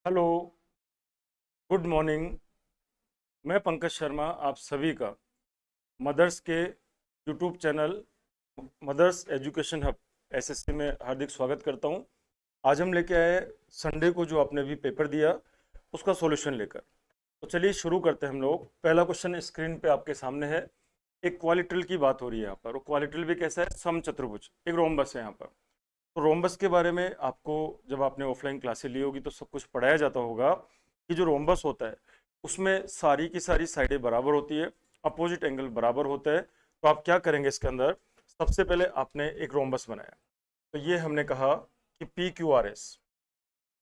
Hello, good morning. मैं पंकज शर्मा आप सभी का मदर्स के YouTube channel mothers education hub SSC में हार्दिक स्वागत करता हूं। आज हम लेके आए संडे को जो आपने अभी पेपर दिया उसका सॉल्यूशन लेकर। तो चलिए शुरू करते हैं हम लोग। पहला क्वेश्चन स्क्रीन पे आपके सामने है। एक क्वालिट्रिल की बात हो रही है यहाँ पर, और क्वालिट्रिल भी कैसा है? समचतुर्भुज, एक रोम्बस है यहाँ पर। तो रोम्बस के बारे में आपको जब आपने ऑफलाइन क्लासेस ली होगी तो सब कुछ पढ़ाया जाता होगा कि जो रोम्बस होता है उसमें सारी की सारी साइडें बराबर होती है, अपोजिट एंगल बराबर होता है। तो आप क्या करेंगे इसके अंदर? सबसे पहले आपने एक रोम्बस बनाया, तो ये हमने कहा कि पी क्यू आर एस,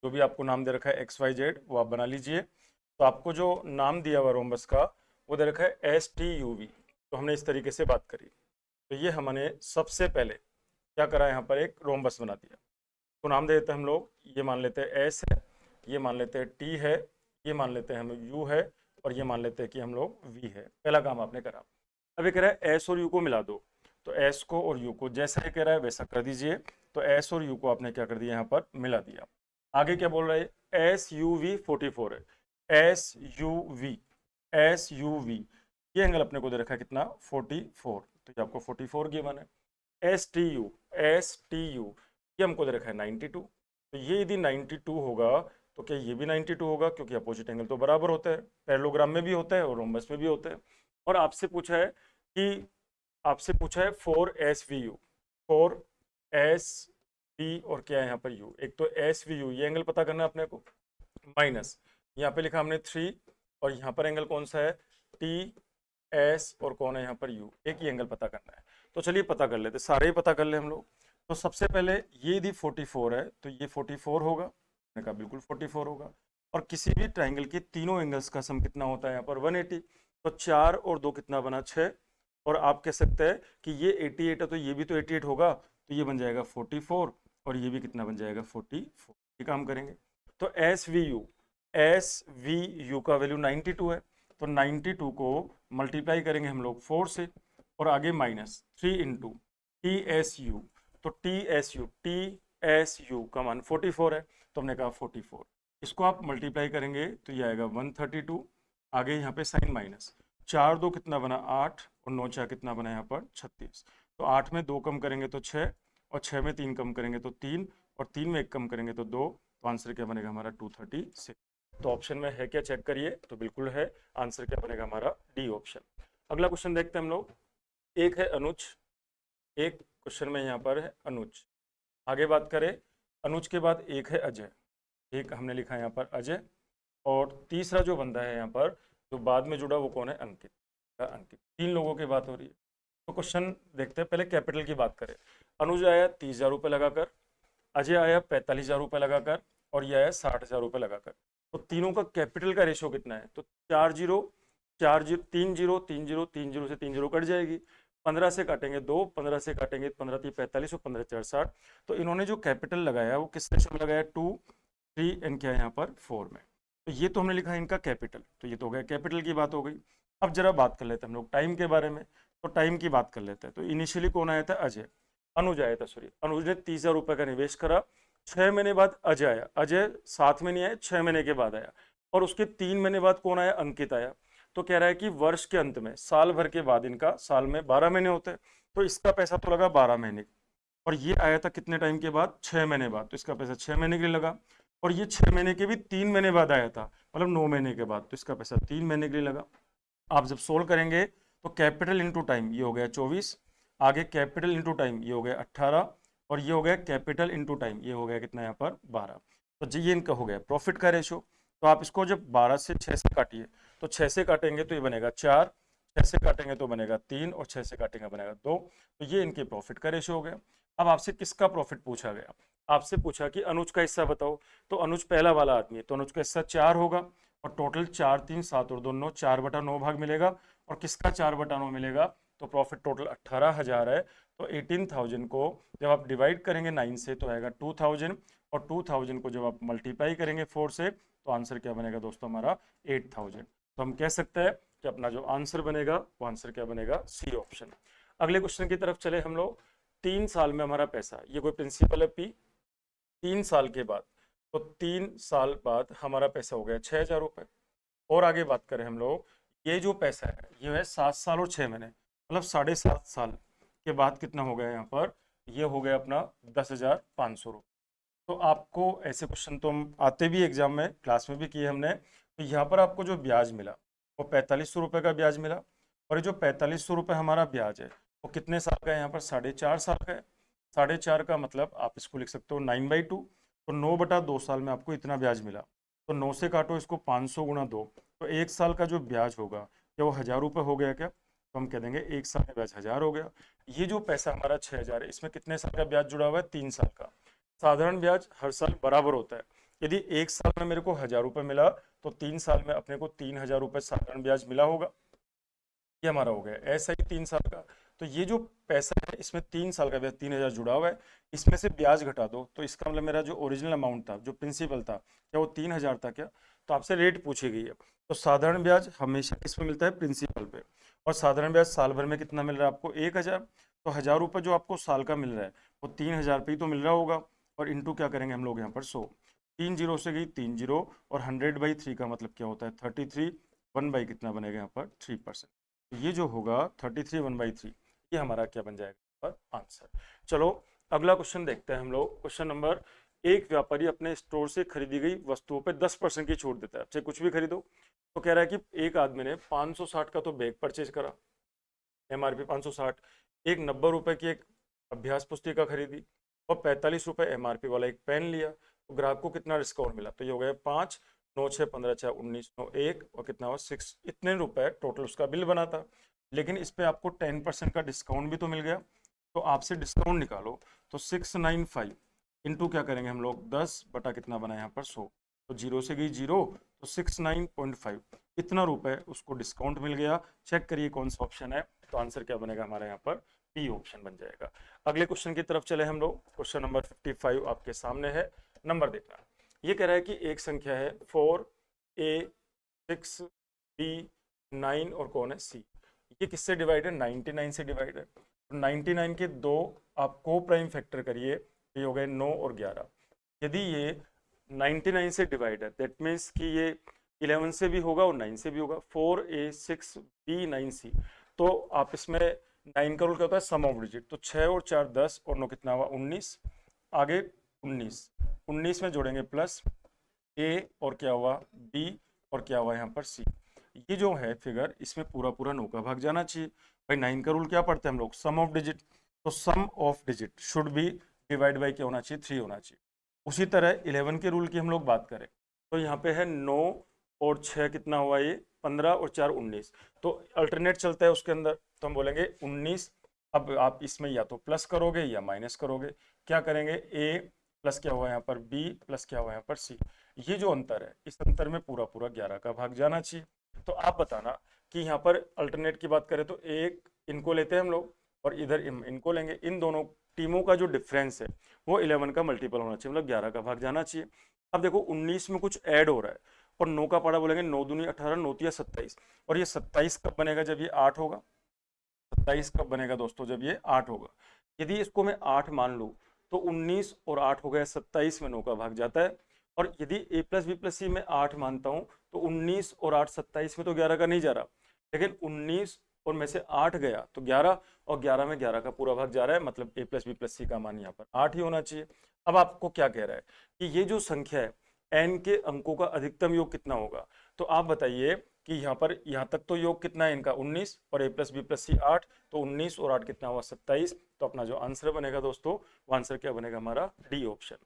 जो भी आपको नाम दे रखा है एक्स वाई जेड, वो आप बना लीजिए। तो आपको जो नाम दिया हुआ रोम्बस का वो दे रखा है एस टी यू वी। तो हमने इस तरीके से बात करी। तो ये हमने सबसे पहले क्या करा, यहाँ पर एक रोम्बस बना दिया। तो नाम दे देते हैं हम लोग, ये मान लेते हैं एस है, ये मान लेते हैं टी है, ये मान लेते हैं हम यू है, और ये मान लेते हैं कि हम लोग वी है। पहला काम आपने करा। अब ये कह रहा है एस और यू को मिला दो। तो एस को और यू को जैसा ये कह रहा है वैसा कर दीजिए। तो एस और यू को आपने क्या कर दिया, यहाँ पर मिला दिया। आगे क्या बोल रहा है? एस यू वी 44 है। S U V, S U V, ये एंगल अपने को दे रखा है कितना? 44। तो ये आपको 44 गिवन है। S T U, S T U, ये हमको दे रखा है 92। तो ये यदि 92 होगा तो क्या ये भी 92 होगा? क्योंकि अपोजिट एंगल तो बराबर होता है, पैरेललोग्राम में भी होता है और रोम्बस में भी होता है। और आपसे पूछा है 4 SVU, 4 SV, और क्या है यहाँ पर यू, एक तो SVU ये एंगल पता करना है अपने को, माइनस यहाँ पे लिखा हमने 3, और यहाँ पर एंगल कौन सा है? TS, और कौन है यहाँ पर यू, एक ही एंगल पता करना है। तो चलिए पता कर लेते, सारे ही पता कर ले हम लोग। तो सबसे पहले ये यदि 44 है तो ये 44 होगा, मैंने कहा बिल्कुल 44 होगा। और किसी भी ट्राइंगल के तीनों एंगल्स का सम कितना होता है यहाँ पर? 180। तो 4 और 2 कितना बना? 6। और आप कह सकते हैं कि ये 88 है तो ये भी तो 88 होगा, तो ये बन जाएगा 44, और ये भी कितना बन जाएगा? 44। ये काम करेंगे। तो एस वी यू का वैल्यू 92 है। तो 92 को मल्टीप्लाई करेंगे हम लोग 4 से, और आगे माइनस 3 इंटू TSU। तो TSU का मान 44 है, तो हमने कहा 44। इसको आप मल्टीप्लाई करेंगे तो ये आएगा 132। आगे यहाँ पे साइन माइनस, 4 2 कितना बना? 8, और 9 4 कितना बना यहाँ पर? 36। तो 8 में 2 कम करेंगे तो 6, और 6 में 3 कम करेंगे तो 3, और 3 में 1 कम करेंगे तो 2। तो आंसर क्या बनेगा हमारा? 236। तो ऑप्शन में है क्या, चेक करिए। तो बिल्कुल है। आंसर क्या बनेगा हमारा? D option. अगला क्वेश्चन देखते हैं हम लोग। एक है अनुज, एक क्वेश्चन में यहाँ पर है अनुज। आगे बात करें, अनुज के बाद एक है अजय, एक हमने लिखा है यहाँ पर अजय, और तीसरा जो बंदा है यहाँ पर जो बाद में जुड़ा वो कौन है? अंकित। अंकित, 3 लोगों की बात हो रही है। तो क्वेश्चन देखते हैं, पहले कैपिटल की बात करें। अनुज आया 30,000 रुपये लगाकर, अजय आया 45,000 रुपये लगाकर, और यह आया 60,000 रुपये लगाकर। तो तीनों का कैपिटल का रेशियो कितना है? तो 4 zero, 4 zero, 3 zero, 3 zero, 3 zero से 3 जीरो कट जाएगी। 15 से काटेंगे 2, 15 से काटेंगे 15 3 45, और 15 4 60। तो इन्होंने जो कैपिटल लगाया वो किस रेशियो में लगाया? 2 3 एंड क्या है यहाँ पर? 4 में। तो ये तो हमने लिखा है इनका कैपिटल, तो ये तो हो गया कैपिटल की बात हो गई। अब जरा बात कर लेते हैं हम लोग टाइम के बारे में। तो टाइम की बात कर लेते हैं। तो इनिशियली कौन आया था? अजय, अनुज आया था, सॉरी, अनुज ने 30,000 रुपये का निवेश करा। 6 महीने बाद अजय आया। अजय साथ में नहीं आया, 6 महीने के बाद आया। और उसके 3 महीने बाद कौन आया? अंकित आया। तो कह रहा है कि वर्ष के अंत में, साल भर के बाद, इनका साल में 12 महीने होते हैं, तो इसका पैसा तो लगा 12 महीने। और ये आया था कितने टाइम के बाद? 6 महीने बाद, तो इसका पैसा 6 महीने के लिए लगा। और ये 6 महीने के भी 3 महीने बाद आया था, मतलब 9 महीने के बाद, तो इसका पैसा 3 महीने के लिए लगा। आप जब सोल्व करेंगे तो कैपिटल इंटू टाइम ये हो गया 24, आगे कैपिटल इंटू टाइम ये हो गया 18, और ये हो गया कैपिटल इंटू टाइम ये हो गया कितना यहाँ पर? 12। तो जी ये इनका हो गया प्रॉफिट का रेशो। तो आप इसको जब 12 से 6 से काटिए, तो 6 से काटेंगे तो ये बनेगा 4, 6 से काटेंगे तो बनेगा 3, और 6 से काटेंगे बनेगा 2। तो ये इनके प्रॉफिट का रेशो हो गया। अब आपसे किसका प्रॉफिट पूछा गया? आपसे पूछा कि अनुज का हिस्सा बताओ। तो अनुज पहला वाला आदमी है, तो अनुज का हिस्सा 4 होगा, और टोटल 4 3 7 और 2 9, 4/9 भाग मिलेगा। और किसका 4/9 मिलेगा? तो प्रॉफिट टोटल 18,000 है। तो 18,000 को जब आप डिवाइड करेंगे 9 से तो आएगा 2,000, और 2,000 को जब आप मल्टीप्लाई करेंगे 4 से तो आंसर क्या बनेगा दोस्तों हमारा? 8,000। तो हम कह सकते हैं कि अपना जो आंसर बनेगा वो आंसर क्या बनेगा? C option. अगले क्वेश्चन की तरफ चले हम लोग। 3 साल में हमारा पैसा, ये कोई प्रिंसिपल है P, 3 साल के बाद तो 3 साल बाद हमारा पैसा हो गया 6,000 रुपये। और आगे बात करें हम लोग, ये जो पैसा है ये है 7 साल और 6 महीने, मतलब 7.5 साल के बाद कितना हो गया यहाँ पर, ये हो गया अपना 10,500 रुपये। तो आपको ऐसे क्वेश्चन तो हम आते भी एग्जाम में, क्लास में भी किए हमने। तो यहाँ पर आपको जो ब्याज मिला वो 4500 रुपये का ब्याज मिला। और ये जो 4500 रुपये हमारा ब्याज है वो कितने साल का है, यहाँ पर 4.5 साल का है। 4.5 का मतलब आप इसको लिख सकते हो 9/2। तो 9/2 साल में आपको इतना ब्याज मिला। तो 9 से काटो इसको, 500 गुणा 2, तो 1 साल का जो ब्याज होगा क्या वो 1,000 रुपये हो गया क्या? तो हम कह देंगे 1 साल का ब्याज 1,000 हो गया। ये जो पैसा हमारा 6,000 है, इसमें कितने साल का ब्याज जुड़ा हुआ है? 3 साल का। साधारण ब्याज हर साल बराबर होता है। यदि 1 साल में मेरे को 1,000 रुपये मिला, तो 3 साल में अपने को 3,000 रुपये साधारण ब्याज मिला होगा। ये हमारा हो गया ऐसा ही 3 साल का। तो ये जो पैसा है इसमें 3 साल का ब्याज 3,000 जुड़ा हुआ है, इसमें से ब्याज घटा दो, तो इसका मतलब मेरा जो ओरिजिनल अमाउंट था, जो प्रिंसिपल था, क्या वो 3,000 था क्या? तो आपसे रेट पूछी गई है। तो साधारण ब्याज हमेशा किस पे मिलता है? प्रिंसिपल पे। और साधारण ब्याज साल भर में कितना मिल रहा है आपको? 1,000। तो 1,000 रुपये जो आपको साल का मिल रहा है वो 3,000 पे ही तो मिल रहा होगा। और इंटू क्या करेंगे हम लोग यहाँ पर 100, 3 जीरो से गई 3 जीरो, और 100/3 का मतलब क्या होता है? 33। 1 बाई कितना बनेगा यहाँ पर? 3%। तो ये जो होगा 33 1/3, ये हमारा क्या बन जाएगा पर आंसर। चलो अगला क्वेश्चन देखते हैं हम लोग। क्वेश्चन नंबर, एक व्यापारी अपने स्टोर से खरीदी गई वस्तुओं पे 10% की छूट देता है, चाहे कुछ भी खरीदो। तो कह रहा है कि एक आदमी ने 560 का तो बैग परचेज करा, एमआरपी 560। एक 90 रुपए की एक अभ्यास पुस्तिका खरीदी, और 45 रुपए एमआरपी वाला एक पेन लिया। तो ग्राहक को कितना डिस्काउंट मिला? तो ये हो गया 5, 9 6 15 6 19, 9 1, और कितना हुआ 6। इतने रुपए टोटल उसका बिल बना था। लेकिन इस पे आपको 10% का डिस्काउंट भी तो मिल गया। तो आपसे डिस्काउंट निकालो। तो 695 इंटू क्या करेंगे हम लोग, 10 बटा कितना बना यहाँ पर 100। तो जीरो से गई जीरो, तो 69.5, इतना रुपए उसको डिस्काउंट मिल गया। चेक करिए कौन सा ऑप्शन है। तो आंसर क्या बनेगा हमारा यहाँ पर? बी ऑप्शन बन जाएगा। अगले क्वेश्चन की तरफ चले हम लोग। क्वेश्चन नंबर 55 आपके सामने है। नंबर देखना, ये कह रहा है कि एक संख्या है 4a 6b 9, और कौन है? c। ये किससे डिवाइड है? 99 से डिवाइड है। तो 99 के दो आप को प्राइम फैक्टर करिए, ये हो गए 9 और 11। यदि ये 99 से डिवाइड है, दैट मीन्स कि ये 11 से भी होगा और 9 से भी होगा। 4a 6b 9c। तो आप इसमें 9 का रूल क्या होता है? सम ऑफ डिजिट। तो 6 और 4 10, और 9 कितना हुआ? 19। आगे 19 में जोड़ेंगे प्लस a, और क्या हुआ? b, और क्या हुआ यहाँ पर c। ये जो है फिगर, इसमें पूरा पूरा 9 का भाग जाना चाहिए। भाई 9 का रूल क्या पढ़ते हैं हम लोग? Sum of digit. तो sum of digit should be divide by क्या होना चाहिए? 3 होना चाहिए। उसी तरह 11 के रूल की हम लोग बात करें, तो यहाँ पे है 9 और 6 कितना हुआ? ये 15, और 4 19। तो अल्टरनेट चलता है उसके अंदर, तो हम बोलेंगे 19। अब आप इसमें या तो प्लस करोगे या माइनस करोगे। क्या करेंगे? a प्लस क्या हुआ यहाँ पर? b प्लस क्या हुआ यहाँ पर? c। ये जो अंतर है, इस अंतर में पूरा पूरा 11 का भाग जाना चाहिए। तो आप बताना कि यहाँ पर अल्टरनेट की बात करें तो एक इनको लेते हैं हम लोग, और इधर इनको लेंगे। इन दोनों टीमों का जो डिफरेंस है वो 11 का मल्टीपल होना चाहिए, मतलब 11 का भाग जाना चाहिए। अब देखो 19 में कुछ ऐड हो रहा है, और 9 का पढ़ा बोलेंगे 9 दूनी 18, 9 तिया 27। और ये 27 कब बनेगा? जब ये 8 होगा। 27 कब बनेगा दोस्तों? जब ये 8 होगा। यदि इसको मैं 8 मान लूँ, तो 19 और 8 हो गया 27 में 9 का भाग जाता है। और यदि a प्लस बी प्लस सी में 8 मानता हूँ, तो 19 और 8 27 में तो 11 का नहीं जा रहा। लेकिन 19 और में से 8 गया तो 11, और 11 में 11 का पूरा भाग जा रहा है, मतलब a प्लस बी प्लस सी का मान यहाँ पर 8 ही होना चाहिए। अब आपको क्या कह रहा है कि ये जो संख्या है n के अंकों का अधिकतम योग कितना होगा? तो आप बताइए कि यहाँ पर यहाँ तक तो योग कितना है इनका? 19, और a प्लस बी प्लस सी 8, तो 19 और 8 कितना हुआ? 27। तो अपना जो आंसर बनेगा दोस्तों, वो आंसर क्या बनेगा हमारा? D option.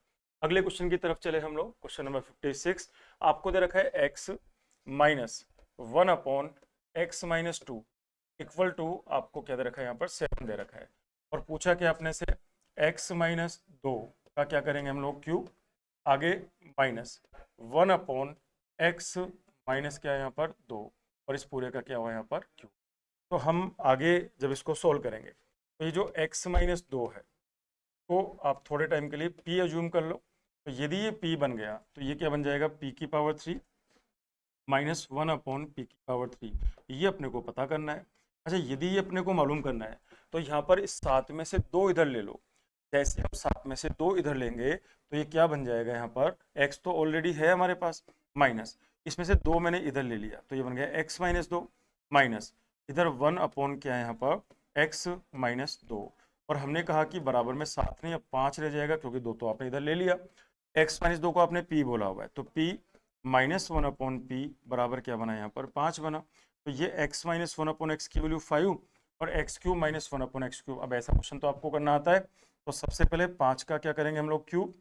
अगले क्वेश्चन की तरफ चले हम लोग। क्वेश्चन नंबर 56 आपको दे रखा है x minus 1/x-2 equal to, आपको क्या दे रखा है यहाँ पर? 7 दे रखा है। और पूछा क्या अपने से? x-2 का क्या करेंगे हम लोग? क्यूब। आगे माइनस 1/x माइनस क्या है यहाँ पर? 2, और इस पूरे का क्या हुआ यहाँ पर? क्यूब। तो हम आगे जब इसको सोल्व करेंगे, तो ये जो x-2 है, तो आप थोड़े टाइम के लिए p अज्यूम कर लो। तो यदि ये p बन गया, तो ये क्या बन जाएगा? p की पावर 3 माइनस 1/p की पावर 3। ये अपने को पता करना है। अच्छा, यदि ये अपने को मालूम करना है, तो यहाँ पर इस 7 में से 2 इधर ले लो। जैसे हम 7 में से 2 इधर लेंगे तो ये क्या बन जाएगा यहाँ पर, x तो ऑलरेडी है हमारे पास, माइनस इसमें से 2 मैंने इधर ले लिया तो ये बन गया x माइनस 2, माइनस इधर 1 अपॉन क्या है यहाँ पर x माइनस 2, और हमने कहा कि बराबर में 7 नहीं अब 5 रह जाएगा क्योंकि 2 तो आपने इधर ले लिया, x माइनस 2 को आपने p बोला हुआ है तो p माइनस 1 अपॉन p बराबर क्या बना यहाँ पर 5 बना। तो ये x माइनस 1 अपॉन एक्स की वैल्यू 5 और x cube minus 1 upon x cube. अब ऐसा क्वेश्चन तो आपको करना आता है, तो सबसे पहले 5 का क्या करेंगे हम लोग क्यूब,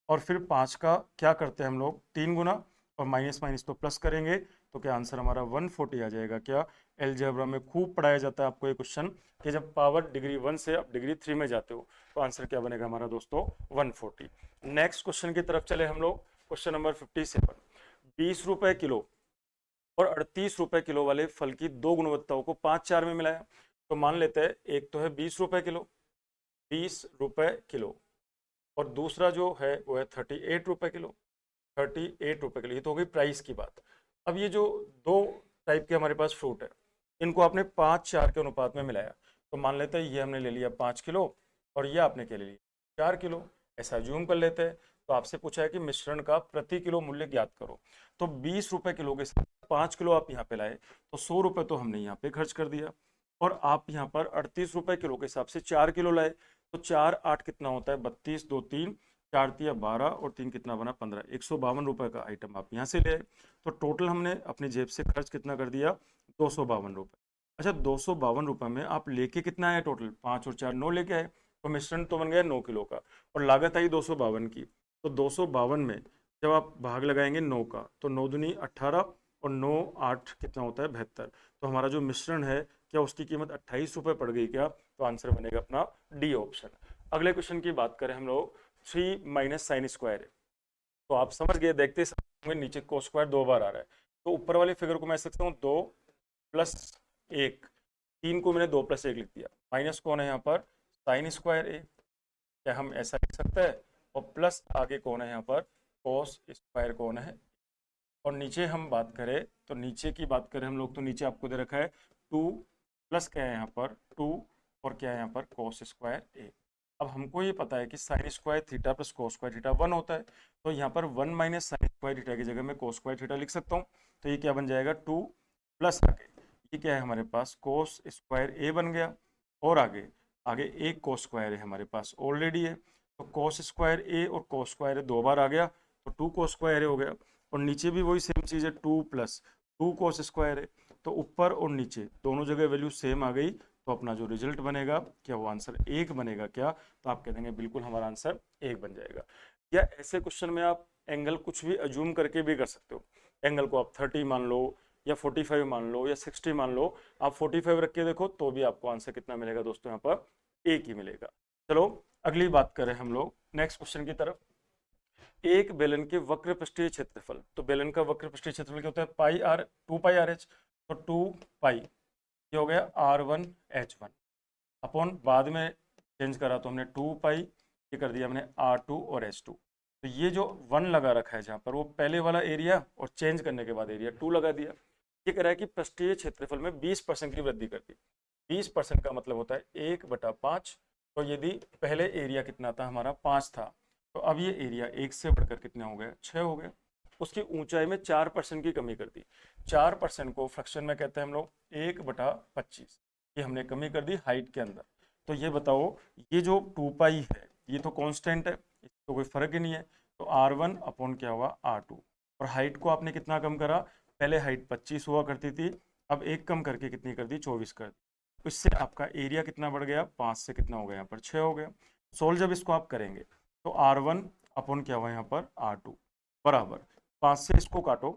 और फिर 5 का क्या करते हैं हम लोग 3 गुना, और माइनस माइनस तो प्लस करेंगे, तो क्या आंसर हमारा 140 आ जाएगा। क्या अलजेब्रा में खूब पढ़ाया जाता है आपको ये क्वेश्चन कि जब पावर डिग्री 1 से आप डिग्री 3 में जाते हो तो आंसर क्या बनेगा हमारा दोस्तों 140। नेक्स्ट क्वेश्चन की तरफ चले हम लोग, क्वेश्चन नंबर 57। 20 रुपए किलो और 38 रुपए किलो वाले फल की दो गुणवत्ताओं को 5-4 में मिलाया। तो मान लेते हैं एक तो है 20 रुपए किलो, 20 रुपए किलो, और दूसरा जो है वो है 38 रुपए किलो, 38 रुपए किलो। ये तो हो गई प्राइस की बात। अब ये जो दो टाइप के हमारे पास फ्रूट है इनको आपने 5-4 के अनुपात में मिलाया, तो मान लेते हैं ये हमने ले लिया 5 किलो और ये आपने क्या ले लिया 4 किलो, ऐसा ज्यूम कर लेते हैं। तो आपसे पूछा है कि मिश्रण का प्रति किलो मूल्य ज्ञात करो, तो 20 रुपए किलो के साथ 5 किलो आप यहाँ पे लाए तो 100 रुपए तो हमने यहाँ पे खर्च कर दिया, और आप यहाँ पर 38 रुपए किलो के हिसाब से 4 किलो लाए, तो 4 8 कितना होता है 32, 2 3, 4 तिया 12 और 3 कितना बना 15, 152 रुपए का आइटम आप यहाँ से ले आए। तो टोटल हमने अपनी जेब से खर्च कितना कर दिया 252 रुपए। अच्छा 252 रुपए में आप लेके कितना आया टोटल 5 और 4 9 लेके आए, तो मिश्रण तो बन गया 9 किलो का और लागत आई 252 की। तो 252 में जब आप भाग लगाएंगे 9 का तो 9 दूनी 18 और 9 8 कितना होता है 72। तो हमारा जो मिश्रण है क्या उसकी कीमत 28 रुपए पड़ गई क्या, तो आंसर बनेगा अपना डी ऑप्शन। अगले क्वेश्चन की बात करें हम लोग 3 माइनस साइन स्क्वायर है, तो आप समझ गए देखते समय नीचे कोस स्क्वायर 2 बार आ रहा है, तो ऊपर वाले फिगर को मैं सकता हूँ 2 प्लस 1, 3 को मैंने 2 प्लस 1 लिख दिया, माइनस कौन है यहाँ पर साइन स्क्वायर ए, क्या हम ऐसा लिख सकते हैं, और प्लस आगे कौन है यहाँ पर कोस स्क्वायर कौन है, और नीचे हम बात करें तो नीचे की बात करें हम लोग तो नीचे आपको दे रखा है 2 प्लस क्या है यहाँ पर 2 और क्या है यहाँ पर कोस स्क्वायर ए। अब हमको ये पता है कि sine square theta plus cos square theta 1 होता है, तो यहाँ पर 1 माइनस साइन स्क्वायर थीटा की जगह मैं कोस स्क्वायर थीटा लिख सकता हूँ। तो ये क्या बन जाएगा 2 प्लस आगे ये क्या है हमारे पास कोस स्क्वायर ए बन गया, और आगे आगे एक कोस स्क्वायर है हमारे पास ऑलरेडी है, तो कोस स्क्वायर ए और कोस स्क्वायर ए 2 बार आ गया तो 2 कोस स्क्वायर ए हो गया, और नीचे भी वही सेम चीज़ है 2 प्लस 2 कोस स्क्वायर है, तो ऊपर और नीचे दोनों जगह वैल्यू सेम आ गई, तो अपना जो रिजल्ट बनेगा क्या वो आंसर 1 बनेगा क्या, तो आप कह देंगे बिल्कुल हमारा आंसर 1 बन जाएगा। या ऐसे क्वेश्चन में आप एंगल कुछ भी अज्यूम करके भी कर सकते हो, एंगल को आप 30 मान लो या 45 मान लो या 60 मान लो, आप 45 रख के देखो तो भी आपको आंसर कितना मिलेगा दोस्तों यहाँ पर 1 ही मिलेगा। चलो अगली बात करें हम लोग नेक्स्ट क्वेश्चन की तरफ। एक बेलन के वक्र पृष्ठीय क्षेत्रफल, तो बेलन का वक्र पृष्ठीय क्षेत्रफल क्या होता है पाई आर 2 पाई आर एच, तो 2 पाई ये हो गया R1H1 अपॉन बाद में चेंज करा तो हमने 2 पाई ये कर दिया हमने R2 और H2। तो ये जो 1 लगा रखा है जहाँ पर वो पहले वाला एरिया और चेंज करने के बाद एरिया 2 लगा दिया। ये कह रहा है कि पृष्ठीय क्षेत्रफल में 20% की वृद्धि कर दी। 20% का मतलब होता है 1/5, तो यदि पहले एरिया कितना था हमारा 5 था, तो अब ये एरिया 1 से बढ़कर कितना हो गया 6 हो गया। उसकी ऊंचाई में 4% की कमी कर दी, 4% को फ्रैक्शन में कहते हैं हम लोग 1/25, ये हमने कमी कर दी हाइट के अंदर। तो ये बताओ ये जो 2 पाई है ये तो कांस्टेंट है, तो कोई फर्क ही नहीं है, तो R1 अपॉन क्या हुआ R2, और हाइट को आपने कितना कम करा, पहले हाइट 25 हुआ करती थी अब एक कम करके कितनी कर दी 24 कर दी, तो इससे आपका एरिया कितना बढ़ गया 5 से कितना हो गया यहाँ पर 6 हो गया। सोल्व जब इसको आप करेंगे तो R1 अपॉन क्या हुआ यहाँ पर R2 बराबर 5 से इसको काटो,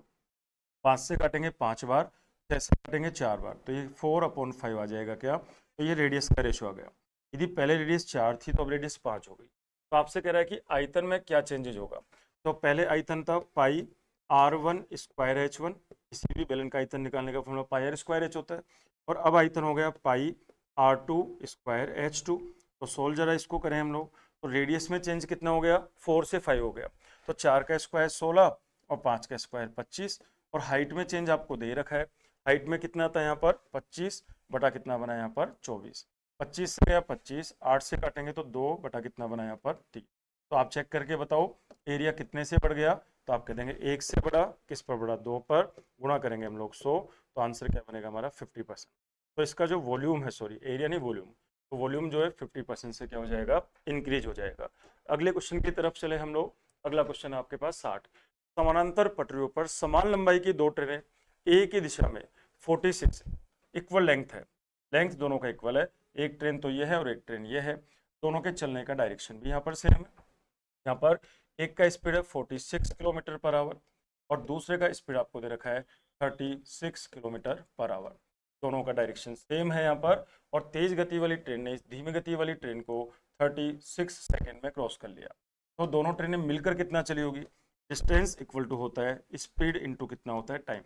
5 से काटेंगे 5 बार, 6 से काटेंगे 4 बार, तो ये 4/5 आ जाएगा क्या, तो ये रेडियस का रेशियो आ गया। यदि पहले रेडियस 4 थी तो अब रेडियस 5 हो गई। तो आपसे कह रहा है कि आयतन में क्या चेंजेज होगा, तो पहले आयतन था पाई R1 स्क्वायर H1, किसी भी बेलन का आयतन निकालने का फॉर्मूला पाई R स्क्वायर H होता है, और अब आयतन हो गया पाई R2 स्क्वायर H2। तो सोल्व जरा इसको करें हम लोग, तो रेडियस में चेंज कितना हो गया 4 से 5 हो गया, तो 4 का स्क्वायर 16 और 5 का स्क्वायर 25, और हाइट में चेंज आपको दे रखा है, हाइट में कितना था यहाँ पर 25 बटा कितना बना यहाँ पर 24, 25 से गया 25, 8 से काटेंगे तो 2 बटा कितना बना यहाँ पर 3। तो आप चेक करके बताओ एरिया कितने से बढ़ गया, तो आप कह देंगे 1 से बढ़ा, किस पर बढ़ा 2 पर, गुणा करेंगे हम लोग 100, तो आंसर क्या बनेगा हमारा 50%। तो इसका जो वॉल्यूम है, सॉरी एरिया नहीं वॉल्यूम, तो वॉल्यूम जो है 50% से क्या हो जाएगा, इंक्रीज हो जाएगा। अगले क्वेश्चन की तरफ चले हम लोग। अगला क्वेश्चन है आपके पास 60। समानांतर पटरियों पर समान लंबाई की दो ट्रेनें एक ही दिशा में 46 इक्वल लेंथ है, लेंथ दोनों का इक्वल है, एक ट्रेन तो ये है और एक ट्रेन ये है, दोनों के चलने का डायरेक्शन भी यहाँ पर सेम है। यहाँ पर एक का स्पीड है 46 किलोमीटर पर आवर और दूसरे का स्पीड आपको दे रखा है 36 किलोमीटर पर आवर, दोनों का डायरेक्शन सेम है यहाँ पर। और तेज गति वाली ट्रेन ने इस धीमी गति वाली ट्रेन को 36 सेकेंड में क्रॉस कर लिया। तो दोनों ट्रेनें मिलकर कितना चली होगी, डिस्टेंस इक्वल टू होता है स्पीड इंटू कितना होता है टाइम।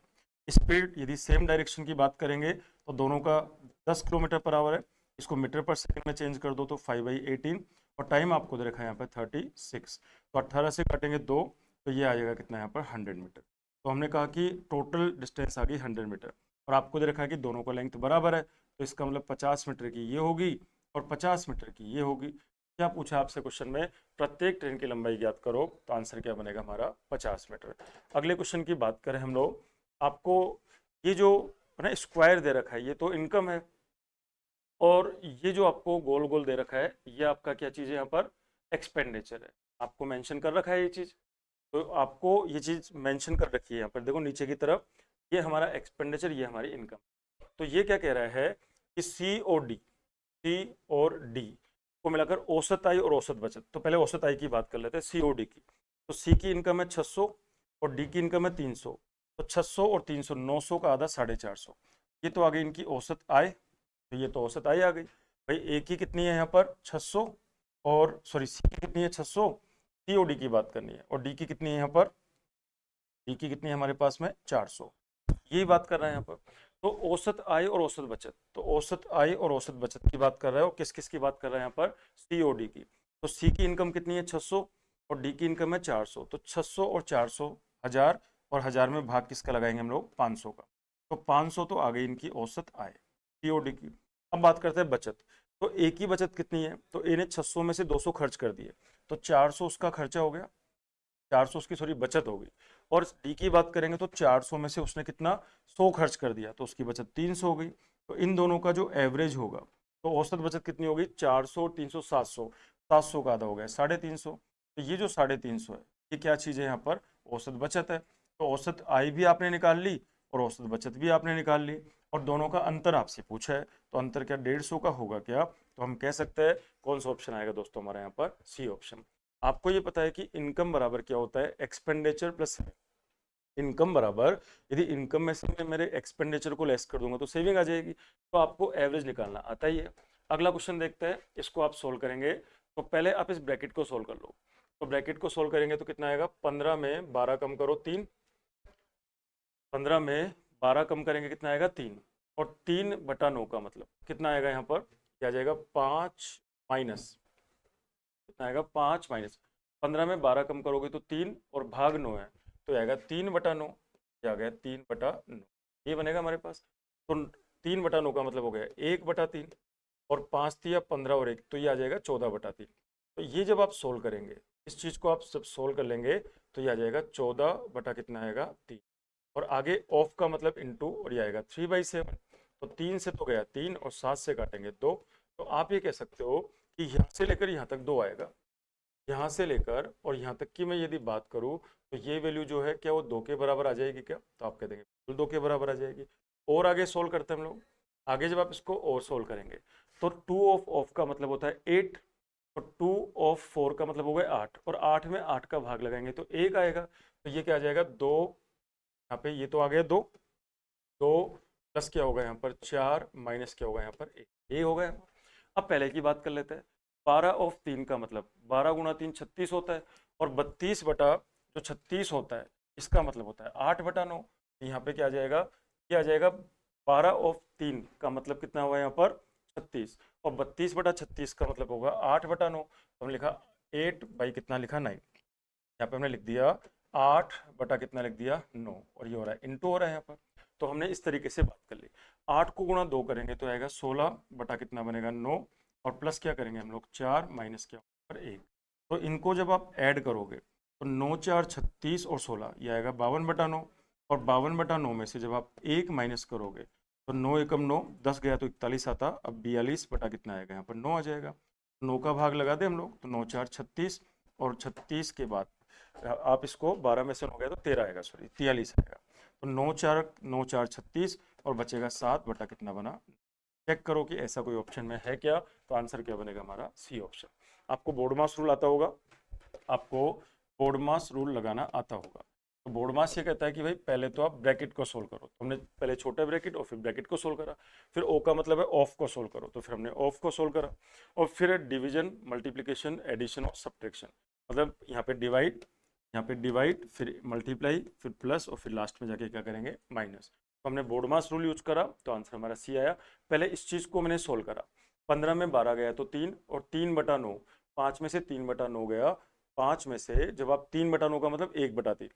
स्पीड यदि सेम डायरेक्शन की बात करेंगे तो दोनों का 10 किलोमीटर पर आवर है, इसको मीटर पर सेकंड में चेंज कर दो तो 5/18 और टाइम आपको दे रखा है यहाँ पर 36। तो 18 से काटेंगे 2 तो ये आ जाएगा कितना यहाँ पर 100 मीटर। तो हमने कहा कि टोटल डिस्टेंस आ गई 100 मीटर और आपको दे रखा है कि दोनों का लेंथ बराबर है, तो इसका मतलब 50 मीटर की ये होगी और 50 मीटर की ये होगी। क्या पूछा आपसे क्वेश्चन में, प्रत्येक ट्रेन की लंबाई ज्ञात करो, तो आंसर क्या बनेगा हमारा 50 मीटर। अगले क्वेश्चन की बात करें हम लोग, आपको ये जो है ना स्क्वायर दे रखा है ये तो इनकम है, और ये जो आपको गोल गोल दे रखा है ये आपका क्या चीज़ है यहाँ पर, एक्सपेंडिचर है। आपको मेंशन कर रखा है ये चीज़, तो आपको ये चीज़ मेंशन कर रखी है यहाँ पर, देखो नीचे की तरफ, ये हमारा एक्सपेंडिचर, ये हमारी इनकम। तो ये क्या कह रहा है कि सी और डी को मिलाकर औसत आय और औसत बचत। तो पहले औसत आय की बात कर लेते हैं, सीओडी की। तो सी की इनकम है 600 और डी की इनकम है 300, तो 600 और 300 900 का आधा 450, ये तो आ गई इनकी औसत आय। तो ये तो औसत आय आ गई भाई। ए की कितनी है यहाँ पर 600 और सॉरी सी की कितनी है 600, सीओडी की बात करनी है, और डी की कितनी है यहाँ पर, डी की कितनी है हमारे पास में 400, यही बात कर रहे हैं यहाँ पर। तो औसत आय और औसत बचत, तो औसत आय और औसत बचत की बात कर रहा है, और किस किस की बात कर रहे हैं यहाँ पर, सीओडी की। तो सी की इनकम कितनी है 600 और डी की इनकम है 400, तो 600 और 400 1000, और 1000 में भाग किसका लगाएंगे हम लोग 500 का, तो 500 तो आ गई इनकी औसत आय सीओडी की। अब बात करते हैं बचत। तो ए की बचत कितनी है, तो ए ने 600 में से 200 खर्च कर दिए, तो 400 उसका खर्चा हो गया, 400 उसकी सॉरी बचत हो गई। और डी की बात करेंगे तो 400 में से उसने कितना 100 खर्च कर दिया, तो उसकी बचत 300 हो गई। तो इन दोनों का जो एवरेज होगा, तो औसत बचत कितनी होगी 400 300 700, 700 का आधा हो गया 350। तो ये जो 350 है ये क्या चीज़ है यहाँ पर, औसत बचत है। तो औसत आय भी आपने निकाल ली और औसत बचत भी आपने निकाल ली, और दोनों का अंतर आपसे पूछा है, तो अंतर क्या 150 का होगा क्या, तो हम कह सकते हैं कौन सा ऑप्शन आएगा दोस्तों हमारे यहाँ पर, सी ऑप्शन। आपको ये पता है कि इनकम बराबर क्या होता है, एक्सपेंडिचर प्लस इनकम बराबर, यदि इनकम में से मैं मेरे एक्सपेंडिचर को लेस कर दूंगा तो सेविंग आ जाएगी। तो आपको एवरेज निकालना आता ही है। अगला क्वेश्चन देखते हैं, इसको आप सोल्व करेंगे। तो पहले आप इस ब्रैकेट को सोल्व कर लो। तो ब्रैकेट को सोल्व करेंगे तो कितना आएगा, 15 में 12 कम करो 3, 15 में 12 कम करेंगे कितना आएगा 3, और 3/9 का मतलब कितना आएगा यहाँ पर, क्या जाएगा 5 माइनस, कितना आएगा 5 माइनस 15 में 12 कम करोगे तो 3 और भाग 9 है, तो आएगा 3/9, क्या आ गया 3/9, ये बनेगा हमारे पास। तो 3/9 का मतलब हो गया 1/3, और 5 दिया 15 और 1, तो ये आ जाएगा 14/3। तो ये जब आप सोल्व करेंगे, इस चीज़ को आप सब सोल्व कर लेंगे, तो ये आ जाएगा 14 बटा कितना आएगा 3, और आगे ऑफ का मतलब इनटू, और ये आएगा 3/7। तो 3 से तो गया 3 और 7 से काटेंगे 2, तो आप ये कह सकते हो कि यहाँ से लेकर यहाँ तक 2 आएगा, यहाँ से लेकर और यहाँ तक की मैं यदि बात करूँ तो ये वैल्यू जो है क्या वो 2 के बराबर आ जाएगी क्या, तो आप कह देंगे बिल्कुल 2 के बराबर आ जाएगी। और आगे सोल्व करते हैं हम लोग। आगे जब आप इसको और सोल्व करेंगे तो 2 ऑफ का मतलब होता है 8, और 2 ऑफ 4 का मतलब हो गया 8, और 8 में 8 का भाग लगाएंगे तो 1 आएगा। तो ये क्या आ जाएगा 2, यहाँ पे ये तो आ गया 2, 2 प्लस क्या होगा यहाँ पर 4 माइनस क्या होगा यहाँ पर 1, ये हो गया। अब पहले की बात कर लेते हैं। 12 ऑफ 3 का मतलब 12 गुणा 3 36 होता है, और 32 बटा जो 36 होता है इसका मतलब होता है 8/9। यहाँ पे क्या आ जाएगा, क्या आ जाएगा 12 ऑफ 3 का मतलब कितना हुआ यहाँ पर 36, और 32/36 का मतलब होगा 8/9। तो हमने लिखा 8 बाई कितना लिखा 9, यहाँ पे हमने लिख दिया 8 बटा कितना लिख दिया 9, और ये हो रहा है इंटू हो रहा है यहाँ पर। तो हमने इस तरीके से बात कर ली। 8 को गुणा 2 करेंगे तो आएगा 16 बटा कितना बनेगा 9, और प्लस क्या करेंगे हम लोग 4 माइनस क्या पर 1। तो इनको जब आप ऐड करोगे तो 9 4 36 और 16 ये आएगा 52 बटा 9, और 52 बटा 9 में से जब आप 1 माइनस करोगे तो 9 एकम 9, 10 गया तो 41 आता, अब 42 बटा कितना आएगा यहाँ पर 9 आ जाएगा। 9 का भाग लगा दें हम लोग तो 9 4 36, और 36 के बाद आप इसको 12 में से 9 गया तो 13 आएगा, सॉरी 43 आएगा। तो 9 4 36 और बचेगा 7 बटा कितना बना। चेक करो कि ऐसा कोई ऑप्शन में है क्या, तो आंसर क्या बनेगा हमारा सी ऑप्शन। आपको बोर्डमास रूल आता होगा, आपको बोर्डमास रूल लगाना आता होगा। तो बोर्डमास ये कहता है कि भाई पहले तो आप ब्रैकेट को सोल्व करो, तो हमने पहले छोटा ब्रैकेट और फिर ब्रैकेट को सोल्व करा, फिर ओ का मतलब है ऑफ को सोल्व करो, तो फिर हमने ऑफ को सोल्व करा, और फिर डिवीजन, मल्टीप्लिकेशन, एडिशन और सब्ट्रैक्शन, मतलब यहाँ पे डिवाइड, यहाँ पे डिवाइड, फिर मल्टीप्लाई, फिर प्लस, और फिर लास्ट में जाके क्या करेंगे माइनस। तो हमने बोर्डमास रूल यूज करा तो आंसर हमारा सी आया। पहले इस चीज को मैंने सोल्व करा, 15 में 12 गया तो 3, और 3 बटा 9, 5 में से 3 बटा 9 गया, 5 में से जब आप 3 बटा 9 का मतलब 1 बटा 3,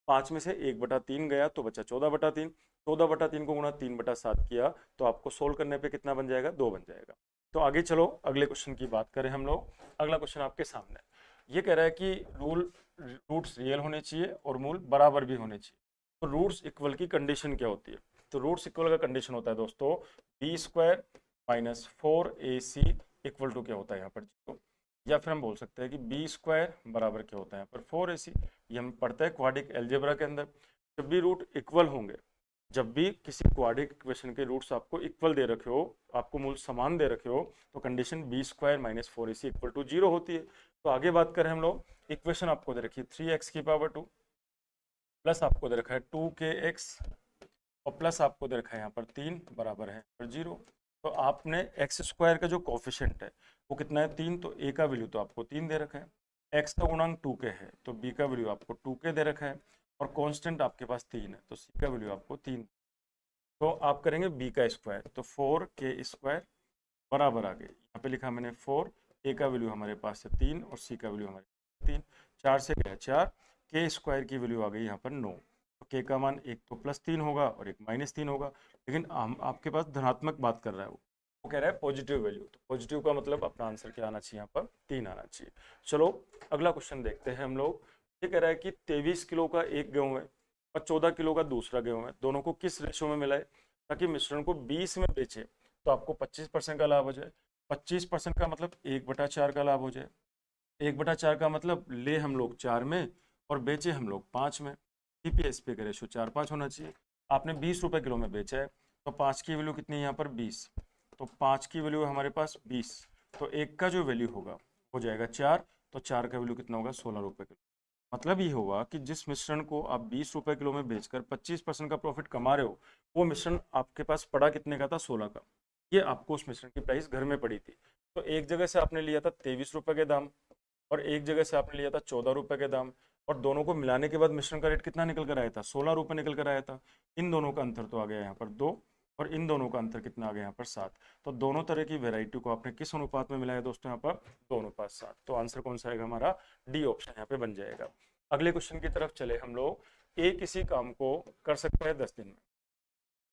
5 में से 1 बटा 3 गया तो बचा 14 बटा 3, 14 बटा 3 को गुणा 3 बटा 7 किया तो आपको सोल्व करने पे कितना बन जाएगा 2 बन जाएगा। तो आगे चलो अगले क्वेश्चन की बात करें हम लोग। अगला क्वेश्चन आपके सामने ये कह रहा है कि रूट्स रियल होने चाहिए और मूल बराबर भी होने चाहिए। तो रूट्स इक्वल की कंडीशन क्या होती है? तो रूट्स इक्वल का कंडीशन होता है दोस्तों b square minus 4ac equal to क्या होता है यहाँ पर 0, या फिर हम बोल सकते हैं कि बी स्क्वायर बराबर क्या होता है यहाँ पर 4ac। ये हम पढ़ते हैं क्वाड्रिक अलजेब्रा के अंदर, जब भी रूट इक्वल होंगे, जब भी किसी क्वाड्रिक इक्वेशन के रूट्स आपको इक्वल दे रखे हो, आपको मूल समान दे रखे हो, तो condition b square minus 4ac equal to 0 होती है। तो आगे बात करें हम लोग, इक्वेशन आपको दे रखी है 3x की पावर 2 प्लस आपको दे रखा है 2kx, और प्लस आपको दे रखा है यहाँ पर 3 बराबर है पर 0। तो आपने एक्स स्क्वायर का जो कोफिशिएंट है वो कितना है 3, तो a का वैल्यू तो आपको 3 दे रखा है, x का गुणांक 2k है तो b का वैल्यू आपको 2k दे रखा है, और कांस्टेंट आपके पास 3 है तो c का वैल्यू आपको 3। तो आप करेंगे b का स्क्वायर तो 4k स्क्वायर बराबर आ गए, यहाँ पे लिखा मैंने 4, a का वैल्यू हमारे पास है 3 और c का वैल्यू हमारे 3, 4 से गया 4, k स्क्वायर की वैल्यू आ गई यहाँ पर 9। तो k का मान एक तो +3 होगा और एक -3 होगा, लेकिन हम आपके पास धनात्मक बात कर रहा है, वो कह रहा है पॉजिटिव वैल्यू, तो पॉजिटिव का मतलब अपना आंसर क्या आना चाहिए यहाँ पर 3 आना चाहिए। चलो अगला क्वेश्चन देखते हैं हम लोग। ये कह रहा है कि 23 किलो का एक गेहूं है और 14 किलो का दूसरा गेहूं है, दोनों को किस रेशो में मिलाए ताकि मिश्रण को 20 में बेचे तो आपको 25% का लाभ हो जाए। 25% का मतलब 1/4 का लाभ हो जाए, 1/4 का मतलब ले हम लोग 4 में और बेचे हम लोग 5 में, पी का रेशो 4-5 होना चाहिए। आपने 20 रुपए किलो में बेचा है तो 5 की वैल्यू कितनी है यहाँ पर 20, तो 5 की वैल्यू हमारे पास 20, तो एक का जो वैल्यू होगा हो जाएगा 4, तो 4 का वैल्यू कितना होगा 16 रुपए किलो। मतलब ये होगा कि जिस मिश्रण को आप 20 रुपए किलो में बेचकर 25% का प्रॉफिट कमा रहे हो, वो मिश्रण आपके पास पड़ा कितने का था 16 का। ये आपको उस मिश्रण की प्राइस घर में पड़ी थी, तो एक जगह से आपने लिया था 23 रुपए के दाम और एक जगह से आपने लिया था 14 रुपए के दाम, और दोनों को मिलाने के बाद मिश्रण का रेट कितना निकल कर आया था 16 रुपए निकल कर आया था। इन दोनों का अंतर तो आ गया यहाँ पर 2, और इन दोनों का अंतर कितना आ गया यहाँ पर 7। तो दोनों तरह की वेराइटी को आपने किस अनुपात में मिलाया दोस्तों यहाँ पर 2:7। तो आंसर कौन सा आएगा हमारा डी ऑप्शन यहाँ पे बन जाएगा। अगले क्वेश्चन की तरफ चले हम लोग। ए किसी काम को कर सकता है 10 दिन में,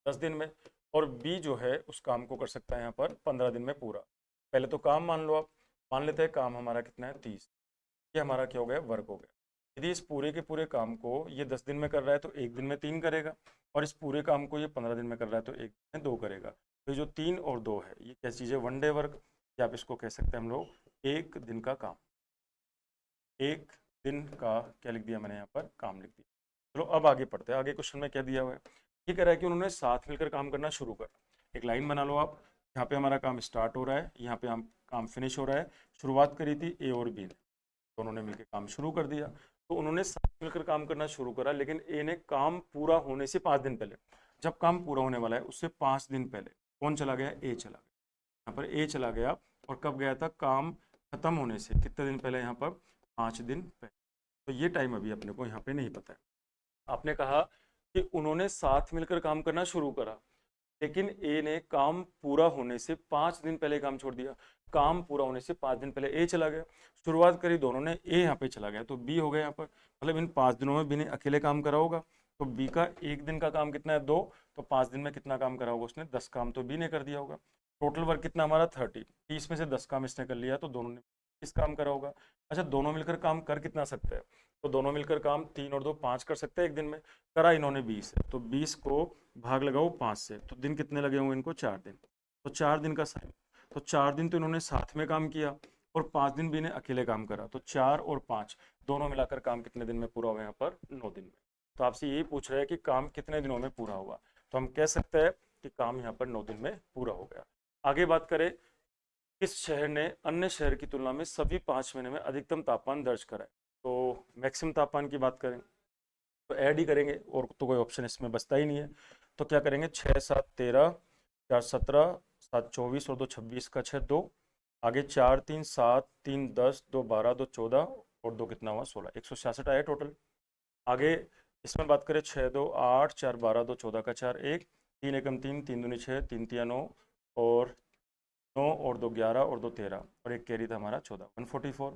10 दिन में, और बी जो है उस काम को कर सकता है यहाँ पर 15 दिन में पूरा। पहले तो काम मान लो, आप मान लेते हैं काम हमारा कितना है 30, ये हमारा क्या हो गया वर्क हो गया। यदि इस पूरे के पूरे काम को ये 10 दिन में कर रहा है तो एक दिन में 3 करेगा, और इस पूरे काम को ये 15 दिन में कर रहा है तो एक दिन में 2 करेगा। तो जो 3 और 2 है ये क्या चीज़ है 1 डे वर्क, या आप इसको कह सकते हैं हम लोग एक दिन का काम, एक दिन का क्या लिख दिया मैंने यहाँ पर काम लिख दिया। चलो अब आगे पढ़ते हैं, आगे क्वेश्चन में क्या दिया हुआ है। ये कह रहा है कि उन्होंने साथ मिलकर काम करना शुरू कर, एक लाइन बना लो आप, यहाँ पे हमारा काम स्टार्ट हो रहा है, यहाँ पे हम काम फिनिश हो रहा है। शुरुआत करी थी ए और बी ने, दोनों ने मिलकर काम शुरू कर दिया। तो उन्होंने साथ मिलकर काम करना शुरू करा, लेकिन ए ने काम पूरा होने से 5 दिन पहले, जब काम पूरा होने वाला है उससे 5 दिन पहले कौन चला गया ए चला गया, यहाँ पर ए चला गया। और कब गया था काम खत्म होने से कितने दिन पहले यहाँ पर 5 दिन पहले। तो ये टाइम अभी अपने को यहाँ पे नहीं पता है। आपने कहा कि उन्होंने साथ मिलकर काम करना शुरू करा, लेकिन ए ने काम पूरा होने से 5 दिन पहले काम छोड़ दिया। काम पूरा होने से 5 दिन पहले ए चला गया, शुरुआत करी दोनों ने, ए यहाँ पे चला गया तो बी हो गया यहाँ पर। मतलब इन 5 दिनों में बी ने अकेले काम करा होगा, तो बी का एक दिन का काम कितना है 2, तो 5 दिन में कितना काम करा होगा उसने 10 काम तो बी ने कर दिया होगा। टोटल वर्क कितना हमारा 30, 30 में से 10 काम इसने कर लिया तो दोनों ने इस काम करा होगा। अच्छा दोनों मिलकर काम कर कितना सकते हैं, तो दोनों मिलकर काम 3 और 2 5 कर सकते हैं एक दिन में, करा इन्होंने 20 है, तो 20 को भाग लगाओ 5 से, तो दिन कितने लगे होंगे इनको 4 दिन, तो 4 दिन का साइन, तो 4 दिन तो इन्होंने साथ में काम किया और 5 दिन भी इन्हें अकेले काम करा, तो 4 और 5 दोनों मिलाकर काम कितने दिन में पूरा हुआ यहाँ पर 9 दिन में। तो आपसे यही पूछ रहा है कि काम कितने दिनों में पूरा हुआ, तो हम कह सकते हैं कि काम यहाँ पर 9 दिन में पूरा हो गया। आगे बात करें, किस शहर ने अन्य शहर की तुलना में सभी 5 महीने में अधिकतम तापमान दर्ज करा है, तो मैक्सिमम तापमान की बात करें तो ऐड ही करेंगे और तो कोई ऑप्शन इसमें बचता ही नहीं है। तो क्या करेंगे 6 7 13, 4 17, 7 24 और 2 26 का 6 2, आगे 4 3 7 3 10, 2 12, 2 14 और 2 कितना हुआ 16, 166 आया टोटल। आगे इसमें बात करें 6 2 8, 4 12, 2 14 का 4 1, 3 एकम 3, 3 दूनी 6, 3 तिया 9 और 9 और 2 11 और 2 13 और एक कैरी था हमारा 14, 144।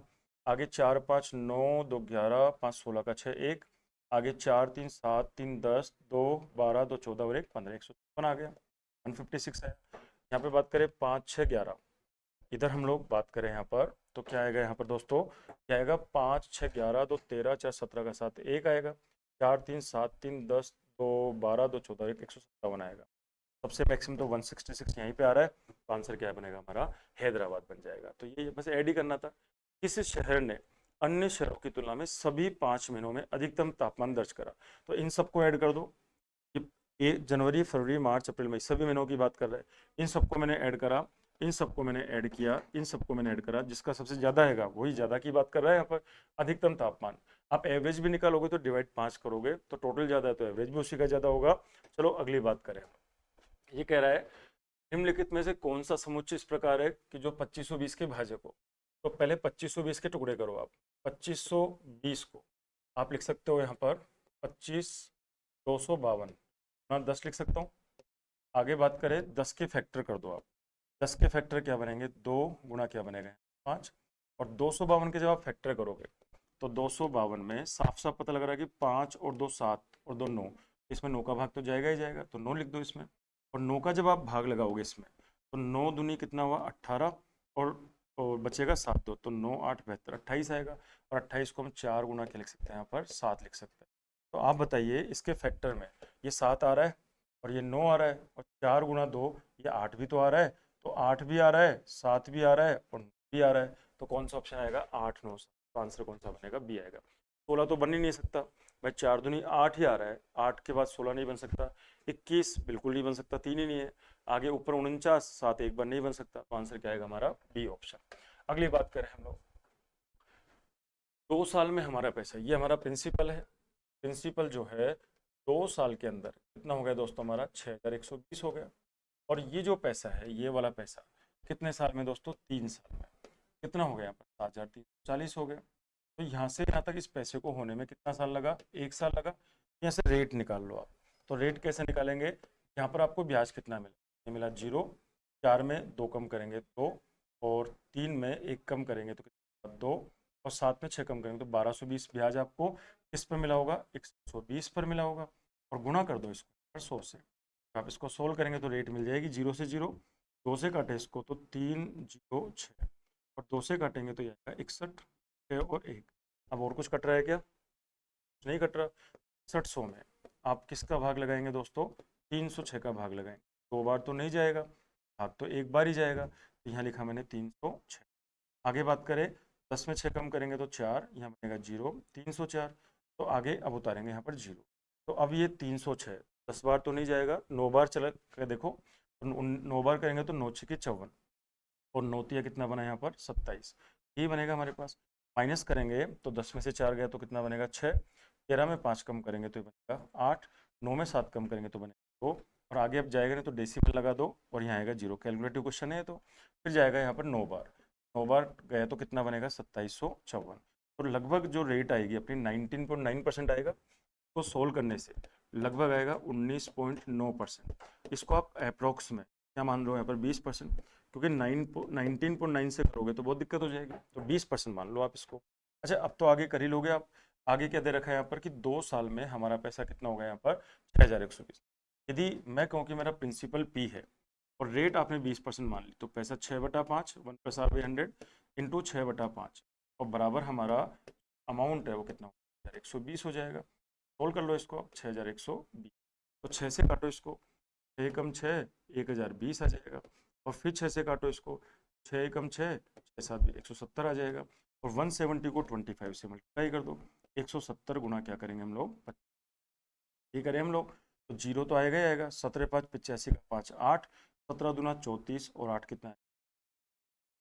आगे 4 5 9, 2 11, 5 16 का 6 1, आगे 4 3 7 3 10, 2 12, 2 14 और एक 15, 156 आ गया, 156 है। यहाँ पे बात करें 5 6 11, इधर हम लोग बात करें यहाँ पर तो क्या आएगा यहाँ पर दोस्तों, क्या आएगा 5 6 11, 2 13, 4 17 का 7 1 आएगा, 4 3 7 3 10, 2 12, 2 14 एक 157 आएगा। सबसे मैक्सिमम तो 166 यहीं पे आ रहा है, तो आंसर क्या बनेगा हमारा हैदराबाद बन जाएगा। तो ये बस ऐड ही करना था। किस शहर ने अन्य शहरों की तुलना में सभी 5 महीनों में अधिकतम तापमान दर्ज करा, तो इन सबको ऐड कर दो। ये जनवरी फरवरी मार्च अप्रैल मई सभी महीनों की बात कर रहे हैं, इन सबको मैंने ऐड करा, इन सबको मैंने ऐड किया, इन सबको मैंने ऐड करा, जिसका सबसे ज्यादा हैगा वही ज्यादा की बात कर रहा है यहाँ पर अधिकतम तापमान। आप एवरेज भी निकालोगे तो डिवाइड 5 करोगे तो टोटल ज्यादा है तो एवरेज भी उसी का ज्यादा होगा। चलो अगली बात करें, ये कह रहा है निम्नलिखित में से कौन सा समुच्चय इस प्रकार है कि जो 2520 के भाजक हो, तो पहले 2520 के टुकड़े करो आप। 2520 को आप लिख सकते हो यहाँ पर 25 252 ना 10 लिख सकता हूँ। आगे बात करें 10 के फैक्टर कर दो आप, 10 के फैक्टर क्या बनेंगे 2 गुणा क्या बनेगा 5, और 252 के जब आप फैक्टर करोगे तो 252 में साफ साफ पता लग रहा है कि 5 और 2 7 और 2 9, इसमें 9 का भाग तो जाएगा ही जाएगा, तो 9 लिख दो इसमें। और 9 का जब आप भाग लगाओगे इसमें तो 9 दूनी कितना हुआ 18 और बचेगा 7 2, तो 9 8 72 28 आएगा, और 28 को हम 4 गुना क्या लिख सकते हैं यहाँ पर 7 लिख सकते हैं। तो आप बताइए इसके फैक्टर में ये 7 आ रहा है और ये 9 आ रहा है, और 4 गुना 2 ये 8 भी तो आ रहा है, तो 8 भी आ रहा है 7 भी आ रहा है और 9 भी आ रहा है, तो कौन सा ऑप्शन आएगा 8 9 7, तो आंसर कौन सा बनेगा बी आएगा। 16 तो बन ही नहीं सकता भाई, 4 दूनी 8 ही आ रहा है, 8 के बाद 16 नहीं बन सकता, 21 बिल्कुल नहीं बन सकता, 3 ही नहीं है, आगे ऊपर 49 7 एक बार नहीं बन सकता, तो आंसर क्या आएगा हमारा बी ऑप्शन। अगली बात करें हम लोग 2 साल में हमारा पैसा, ये हमारा प्रिंसिपल है, प्रिंसिपल जो है 2 साल के अंदर कितना हो गया दोस्तों हमारा 6120 हो गया, और ये जो पैसा है ये वाला पैसा कितने साल में दोस्तों 3 साल में कितना हो गया यहाँ पर 7340 हो गया। तो यहाँ से यहाँ तक इस पैसे को होने में कितना साल लगा 1 साल लगा। यहाँ से रेट निकाल लो आप, तो रेट कैसे निकालेंगे, यहाँ पर आपको ब्याज कितना मिला, ये मिला 0, 4 में 2 कम करेंगे 2, और 3 में 1 कम करेंगे तो कितना 2, और 7 में 6 कम करेंगे तो 1220 ब्याज आपको किस पर मिला होगा 120 पर मिला होगा, और गुणा कर दो इसको 100 से। आप इसको सोल्व करेंगे तो रेट मिल जाएगी 0 से 0, 2 से काटे इसको तो 3 0 6, और 2 से काटेंगे तो ये आएगा 61 6 और 1। अब और कुछ कट रहा है क्या, कुछ नहीं कट रहा। 6100 में आप किसका भाग लगाएंगे दोस्तों 306 का भाग लगाएंगे, 2 बार तो नहीं जाएगा, भाग तो 1 बार ही जाएगा, तो यहाँ लिखा मैंने 306। आगे बात करें 10 में 6 कम करेंगे तो 4, यहाँ बनेगा 0 304, तो आगे अब उतारेंगे यहाँ पर 0, तो अब ये 306 10 बार तो नहीं जाएगा, 9 बार चला कर देखो, तो 9 बार करेंगे तो 9 6 के 54, और 9 तिया कितना बना यहाँ पर 27, ये बनेगा हमारे पास। माइनस करेंगे तो 10 में से 4 गया तो कितना बनेगा 6, 13 में 5 कम करेंगे तो ये बनेगा 8, 9 में 7 कम करेंगे तो बनेगा 2, और आगे अब जाएगा नहीं तो डेसिमल लगा दो और यहाँ आएगा 0, कैलकुलेटिव क्वेश्चन है तो फिर जाएगा यहाँ पर 9 बार, 9 बार गया तो कितना बनेगा 2754, तो लगभग जो रेट आएगी अपनी 19.9% आएगा, तो सोल्व करने से लगभग आएगा 19.9%। इसको आप अप्रोक्स में क्या मान लो यहाँ पर 20%, क्योंकि 19.9 से करोगे तो बहुत दिक्कत हो जाएगी, तो 20% मान लो आप इसको। अच्छा अब तो आगे कर ही लोगे आप, आगे क्या दे रखा है यहाँ पर कि 2 साल में हमारा पैसा कितना होगा यहाँ पर 6120। यदि मैं कहूँ कि मेरा प्रिंसिपल P है और रेट आपने 20% मान ली, तो पैसा 6/5 1 + RB 100 इंटू 6/5 और बराबर हमारा अमाउंट है वो कितना होगा 6120 हो जाएगा। सोल्व कर लो इसको आप 6120, तो 6 से काटो इसको, 6 कम 6 1020 आ जाएगा, और फिर 6 से काटो इसको, 6 कम 6 6 7 170 आ जाएगा, और 170 को 25 से मल्टीप्लाई कर दो। 170 गुना क्या करेंगे हम लोग, ये करें हम लोग, तो जीरो तो आएगा ही आएगा, 17 5 85 का 5 8, 17 दूना 34 और 8 कितना है,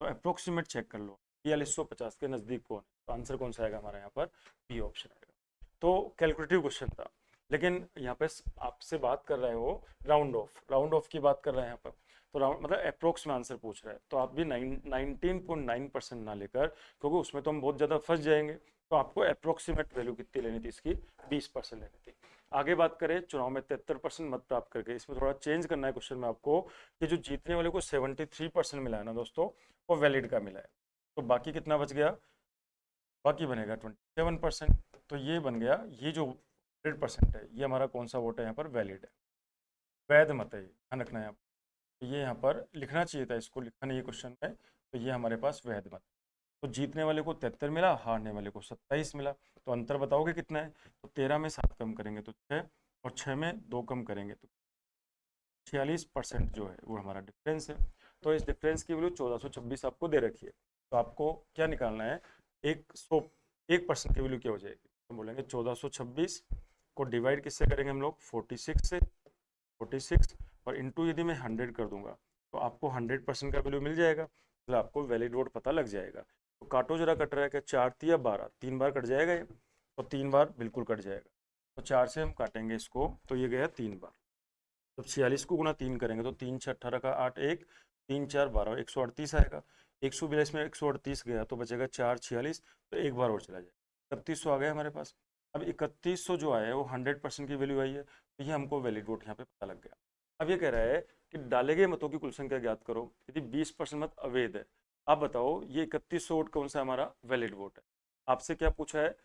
तो अप्रोक्सीमेट चेक कर लो 4250 के नज़दीक कौन है, तो आंसर कौन सा आएगा हमारा यहाँ पर, बी ऑप्शन आएगा। तो कैलकुलेटिव क्वेश्चन था, लेकिन यहाँ पे आपसे बात कर रहे हो राउंड ऑफ की बात कर रहे हैं यहाँ पर, तो राउंड मतलब अप्रोक्स में आंसर पूछ रहा है, तो आप भी 19.9% ना लेकर, क्योंकि उसमें तो हम बहुत ज़्यादा फंस जाएंगे, तो आपको अप्रोक्सीमेट वैल्यू कितनी लेनी थी इसकी, 20% लेनी थी। आगे बात करें चुनाव में 73% मत प्राप्त करके, इसमें थोड़ा चेंज करना है क्वेश्चन में आपको, कि जो जीतने वाले को 73% मिला है ना दोस्तों, वो वैलिड का मिला है, तो बाकी कितना बच गया, बाकी बनेगा 27%, तो ये बन गया, ये जो 100% है ये हमारा कौन सा वोट है यहाँ पर, वैलिड है, वैध मत है, ये ध्यान रखना है यहाँ पर, तो ये यहाँ पर लिखना चाहिए था, इसको लिखा नहीं है क्वेश्चन में, तो ये हमारे पास वैध मत। तो जीतने वाले को 73 मिला, हारने वाले को 27 मिला, तो अंतर बताओगे कितना है, तो 13 में 7 कम करेंगे तो 6, और 6 में 2 कम करेंगे तो 46% जो है वो हमारा डिफरेंस है। तो इस डिफरेंस की वैल्यू 1426 आपको दे रखी है, तो आपको क्या निकालना है, 1% की वैल्यू क्या हो जाएगी, तो बोलेंगे 1426 को डिवाइड किससे करेंगे हम लोग, 46 से, 46 और इंटू यदि मैं 100 कर दूंगा, तो आपको 100% का वैल्यू मिल जाएगा, मतलब आपको वैलिड वोट पता लग जाएगा। तो काटो जरा, कट रहा है क्या, 4 तिया 12, 3 बार कट जाएगा ये, तो 3 बार बिल्कुल कट जाएगा, तो 4 से हम काटेंगे इसको, तो ये गया 3 बार, तो 46 को गुना 3 करेंगे तो 3 6 18 का 8 1 3 4 12 138 आएगा, 142 में 138 गया तो बचेगा 4 46, तो एक बार और चला जाएगा, 3100 आ गया हमारे पास। अब 3100 जो आया है वो 100% की वैल्यू आई है, तो ये हमको वैलिड वोट यहाँ पे पता लग गया। अब ये कह रहा है कि डाले गए मतों की कुल संख्या ज्ञात करो, यदि 20% मत अवैध है, आप बताओ ये 3100 वोट कौन सा हमारा वैलिड वोट है। आपसे क्या पूछा है,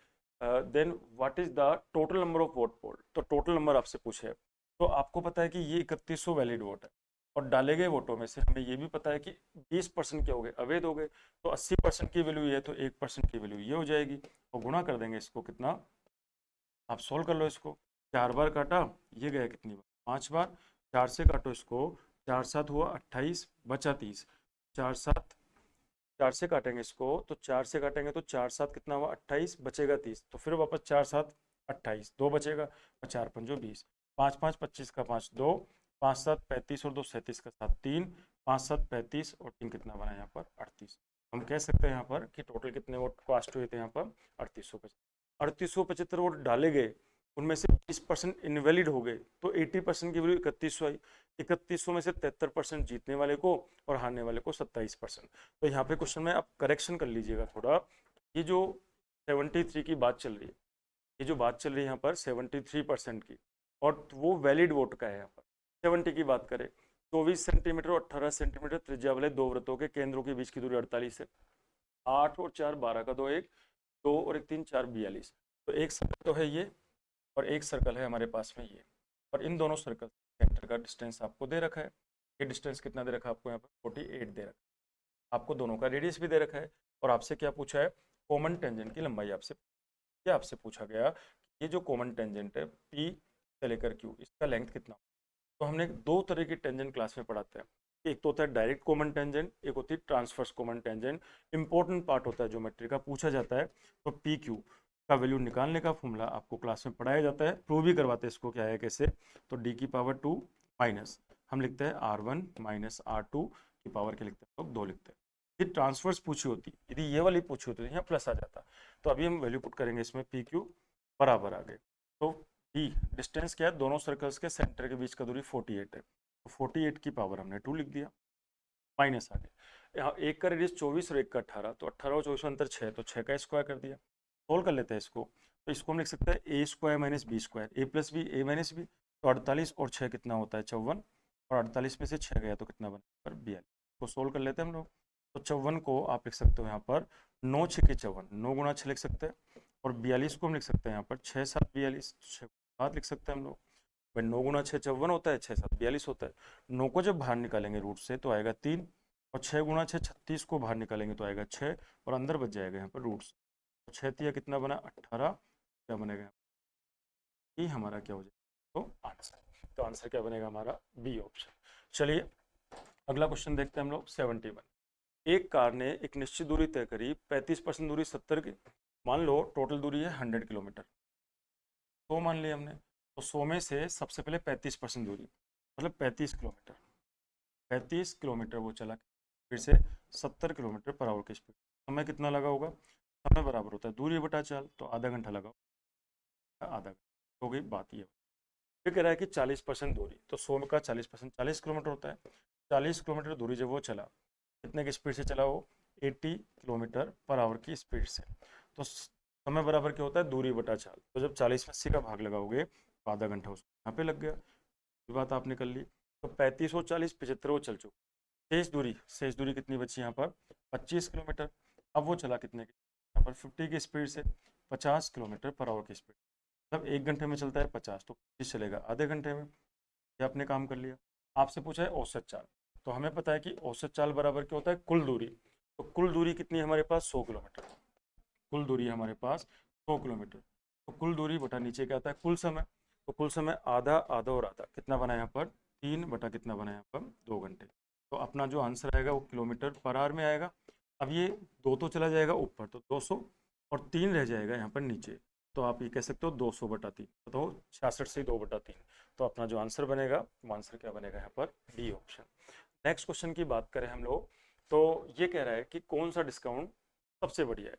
then what is the total number of vote poll, तो टोटल नंबर आपसे पूछे है, तो आपको पता है कि ये 3100 वैलिड वोट है, और डाले गए वोटों में से हमें ये भी पता है कि 20% क्या हो गए, अवैध हो गए, तो 80% की वैल्यू ये है, तो 1% की वैल्यू ये हो जाएगी, और गुणा कर देंगे इसको कितना, आप सोल्व कर लो इसको, 4 बार काटा, ये गया कितनी बार, 5 बार, 4 से काटो इसको, 4 7 हुआ 28 बचा 30, 4 7, 4 से काटेंगे इसको, तो 4 से काटेंगे तो 4 7 कितना हुआ 28 बचेगा 30, तो फिर वापस 4 7 28 2 बचेगा, और 4 5 20, 5 5 25 का 5 2, 5 7 35 और 2 37 का 7 3, 5 7 35 और 3 कितना बना यहाँ पर 38। हम कह सकते हैं यहाँ पर कि टोटल कितने वोट कास्ट हुए थे यहाँ पर 3875 वोट डाले गए, उनमें से 20% इनवैलिड हो गए, तो 80% की वैल्यू 3100 आई, 3100 में से 73% जीतने वाले को और हारने वाले को 27%। तो यहाँ पे क्वेश्चन में आप करेक्शन कर लीजिएगा थोड़ा, ये जो 73 की बात चल रही है, ये जो बात चल रही है यहाँ पर 73% की, और वो वैलिड वोट का है, यहाँ पर 70 की बात करें, 24 सेंटीमीटर और 18 सेंटीमीटर त्रिज्या वाले दो वृत्तों के केंद्रों के बीच की दूरी 48 है, 8 और 4 12 का 2 1 2 और 1 3 4 42, तो एक सर्कल तो है ये, और एक सर्कल है हमारे पास में ये, और इन दोनों सर्कल सेंटर का डिस्टेंस आपको दे रखा है, ये डिस्टेंस कितना दे रखा है आपको यहाँ पर 48 दे रखा है, आपको दोनों का रेडियस भी दे रखा है, और आपसे क्या पूछा है, कॉमन टेंजेंट की लंबाई आपसे क्या आपसे पूछा गया, ये जो कॉमन टेंजेंट है P से लेकर Q, इसका लेंथ कितना, तो हमने दो तरह की टेंजेंट क्लास में पढ़ाते हैं, एक तो होता है डायरेक्ट कॉमन टेंजेंट, एक होती है transverse common tangent, important part होता है ज्योमेट्री का, पूछा जाता है, तो पी क्यू का वैल्यू निकालने का फॉर्मूला आपको क्लास में पढ़ाया जाता है, प्रूव भी करवाते हैं इसको क्या है कैसे, तो d की पावर 2 माइनस हम लिखते हैं r1 माइनस r2 की पावर के लिखते हैं, लोग 2 लिखते हैं। ये ट्रांसवर्स पूछी होती, यदि ये वाली पूछी होती तो यहाँ प्लस आ जाता, तो अभी हम वैल्यू पुट करेंगे इसमें पी क्यू बराबर आ गए, तो डी डिस्टेंस क्या है, दोनों सर्कल्स के सेंटर के बीच का दूरी 48 है, तो 48 की पावर हमने 2 लिख दिया, माइनस आ गया, यहाँ एक का रेडियस 24 और एक का 18, तो 18 और 24 में अंतर 6, तो 6 का स्क्वायर कर दिया, सोल्व कर लेते हैं इसको, तो इसको हम लिख सकते हैं ए स्क्वायर माइनस बी स्क्वायर, ए प्लस बी ए माइनस बी, तो 48 और 6 कितना होता है 54, और 48 में से 6 गया तो कितना बना पर 42, तो सोल्व कर लेते हैं हम लोग, तो 54 को आप लिख सकते हो यहाँ पर 9 6 के 54, 9 गुणा 6 लिख सकते हैं, और 42 को हम लिख सकते हैं यहाँ पर 6 7 42, 6 लिख सकते हैं हम लोग। भाई 9 गुना 6 54 होता है, 6 7 42 होता है। 9 को जब बाहर निकालेंगे रूट से तो आएगा 3, और 6 गुना 6 36 को बाहर निकालेंगे तो आएगा 6, और अंदर बच जाएगा यहाँ पर रूट से। तो 6 तिया कितना बना 18, क्या बनेगा ये हमारा क्या हो जाएगा तो आंसर। तो आंसर क्या बनेगा हमारा बी ऑप्शन। चलिए अगला क्वेश्चन देखते हैं हम लोग 71। एक कार ने एक निश्चित दूरी तय करी, 35% दूरी 70 की, मान लो टोटल दूरी है 100 किलोमीटर, तो मान लिया हमने, तो 100 में से सबसे पहले 35% दूरी मतलब 35 किलोमीटर, 35 किलोमीटर वो चला, फिर से 70 किलोमीटर पर आवर की स्पीड। समय कितना लगा होगा, समय बराबर होता है दूरी बटा चाल, तो आधा घंटा लगा, आधा घंटा हो गई बात ये। फिर कह रहा है कि 40% दूरी, तो 100 का 40% 40 किलोमीटर होता है। 40 किलोमीटर दूरी जब वो चला, कितने की स्पीड से चला वो 80 किलोमीटर पर आवर की स्पीड से, तो समय बराबर क्या होता है दूरी बटा चाल। तो जब 40 में 80 का भाग लगाओगे तो आधा घंटा उसको यहाँ पे लग गया, ये बात आपने कर ली। तो 35 और 40 75 वो चल चुका, शेष दूरी कितनी बची यहाँ पर 25 किलोमीटर। अब वो चला कितने की, यहाँ पर 50 की स्पीड से 50 किलोमीटर पर आवर की स्पीड, मतलब 1 घंटे में चलता है 50, तो 25 चलेगा आधे घंटे में। ये आपने काम कर लिया। आपसे पूछा है औसत चाल, तो हमें पता है कि औसत चाल बराबर क्या होता है कुल दूरी। तो कुल दूरी कितनी है हमारे पास 100 किलोमीटर, कुल दूरी है हमारे पास 100 किलोमीटर। तो कुल दूरी बटा नीचे क्या आता है कुल समय, तो कुल समय आधा आधा और आधा कितना बना यहाँ पर 3 बटा कितना बना यहाँ पर 2 घंटे। तो अपना जो आंसर आएगा वो किलोमीटर पर आवर में आएगा। अब ये 2 तो चला जाएगा ऊपर तो 200, और 3 रह जाएगा यहाँ पर नीचे, तो आप ये कह सकते हो 200 बटा 3, तो 66 से 2 बटा 3। तो अपना जो आंसर बनेगा वो आंसर क्या बनेगा यहाँ पर डी ऑप्शन। नेक्स्ट क्वेश्चन की बात करें हम लोग, तो ये कह रहा है कि कौन सा डिस्काउंट सबसे बढ़िया है,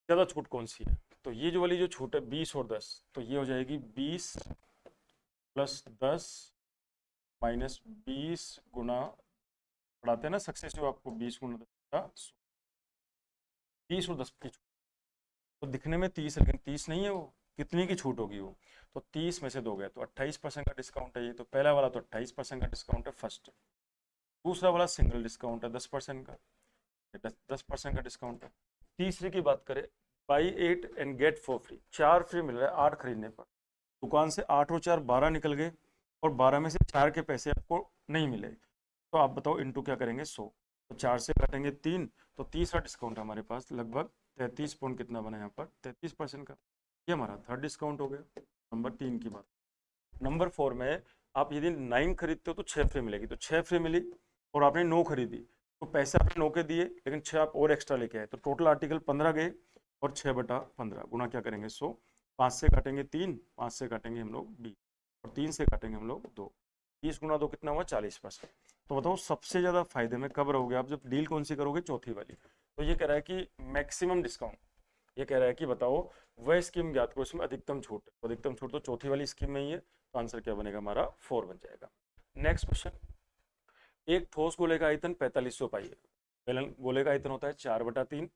ज़्यादा छूट कौन सी है। तो ये जो वाली जो छूट है 20 और 10, तो ये हो जाएगी 20 प्लस 10 माइनस 20 गुना, पढ़ाते हैं ना सक्सेसिव आपको 20 गुना 10 का 20 और 10 की छूट, तो दिखने में 30 है लेकिन 30 नहीं है वो, कितनी की छूट होगी वो, तो 30 में से 2 गए तो 28% का डिस्काउंट है ये। तो पहला वाला तो 28% का डिस्काउंट है फर्स्ट, दूसरा वाला सिंगल डिस्काउंट है 10% का, 10% का डिस्काउंट है। तीसरे की बात करें buy 8 and get 4 free, 4 free मिल रहा है 8 खरीदने पर। दुकान से 8 और 4 12 निकल गए, और 12 में से 4 के पैसे आपको नहीं मिले, तो आप बताओ इनटू क्या करेंगे 100, तो 4 से काटेंगे 3, तो तीसरा डिस्काउंट हमारे पास लगभग 33 पॉइंट कितना बना यहाँ पर 33% का, ये हमारा थर्ड डिस्काउंट हो गया नंबर 3 की बात। नंबर 4 में आप यदि 9 खरीदते हो तो 6 फ्री मिलेगी, तो 6 फ्री मिली, और आपने 9 खरीदी तो पैसे आपने 9 के दिए लेकिन 6 आप और एक्स्ट्रा लेके आए, तो टोटल आर्टिकल 15 गए, और 6 बटा 15 गुना क्या करेंगे 100, 5 से काटेंगे 3, 5 से काटेंगे हम लोग 20, और 3 से काटेंगे हम लोग 2, 30 गुना 2 कितना हुआ 40%। तो बताओ सबसे ज़्यादा फायदे में कब रहोगे आप, जब डील कौन सी करोगे चौथी वाली। तो ये कह रहा है कि मैक्सिमम डिस्काउंट, ये कह रहा है कि बताओ वह स्कीम ज्ञात करो इसमें अधिकतम छूट, तो अधिकतम छूट तो चौथी वाली स्कीम में ही है, तो आंसर क्या बनेगा हमारा 4 बन जाएगा। नेक्स्ट क्वेश्चन, एक ठोस गोले का आयतन 4500 पाई है, बेलन गोले का आयतन होता है 4/3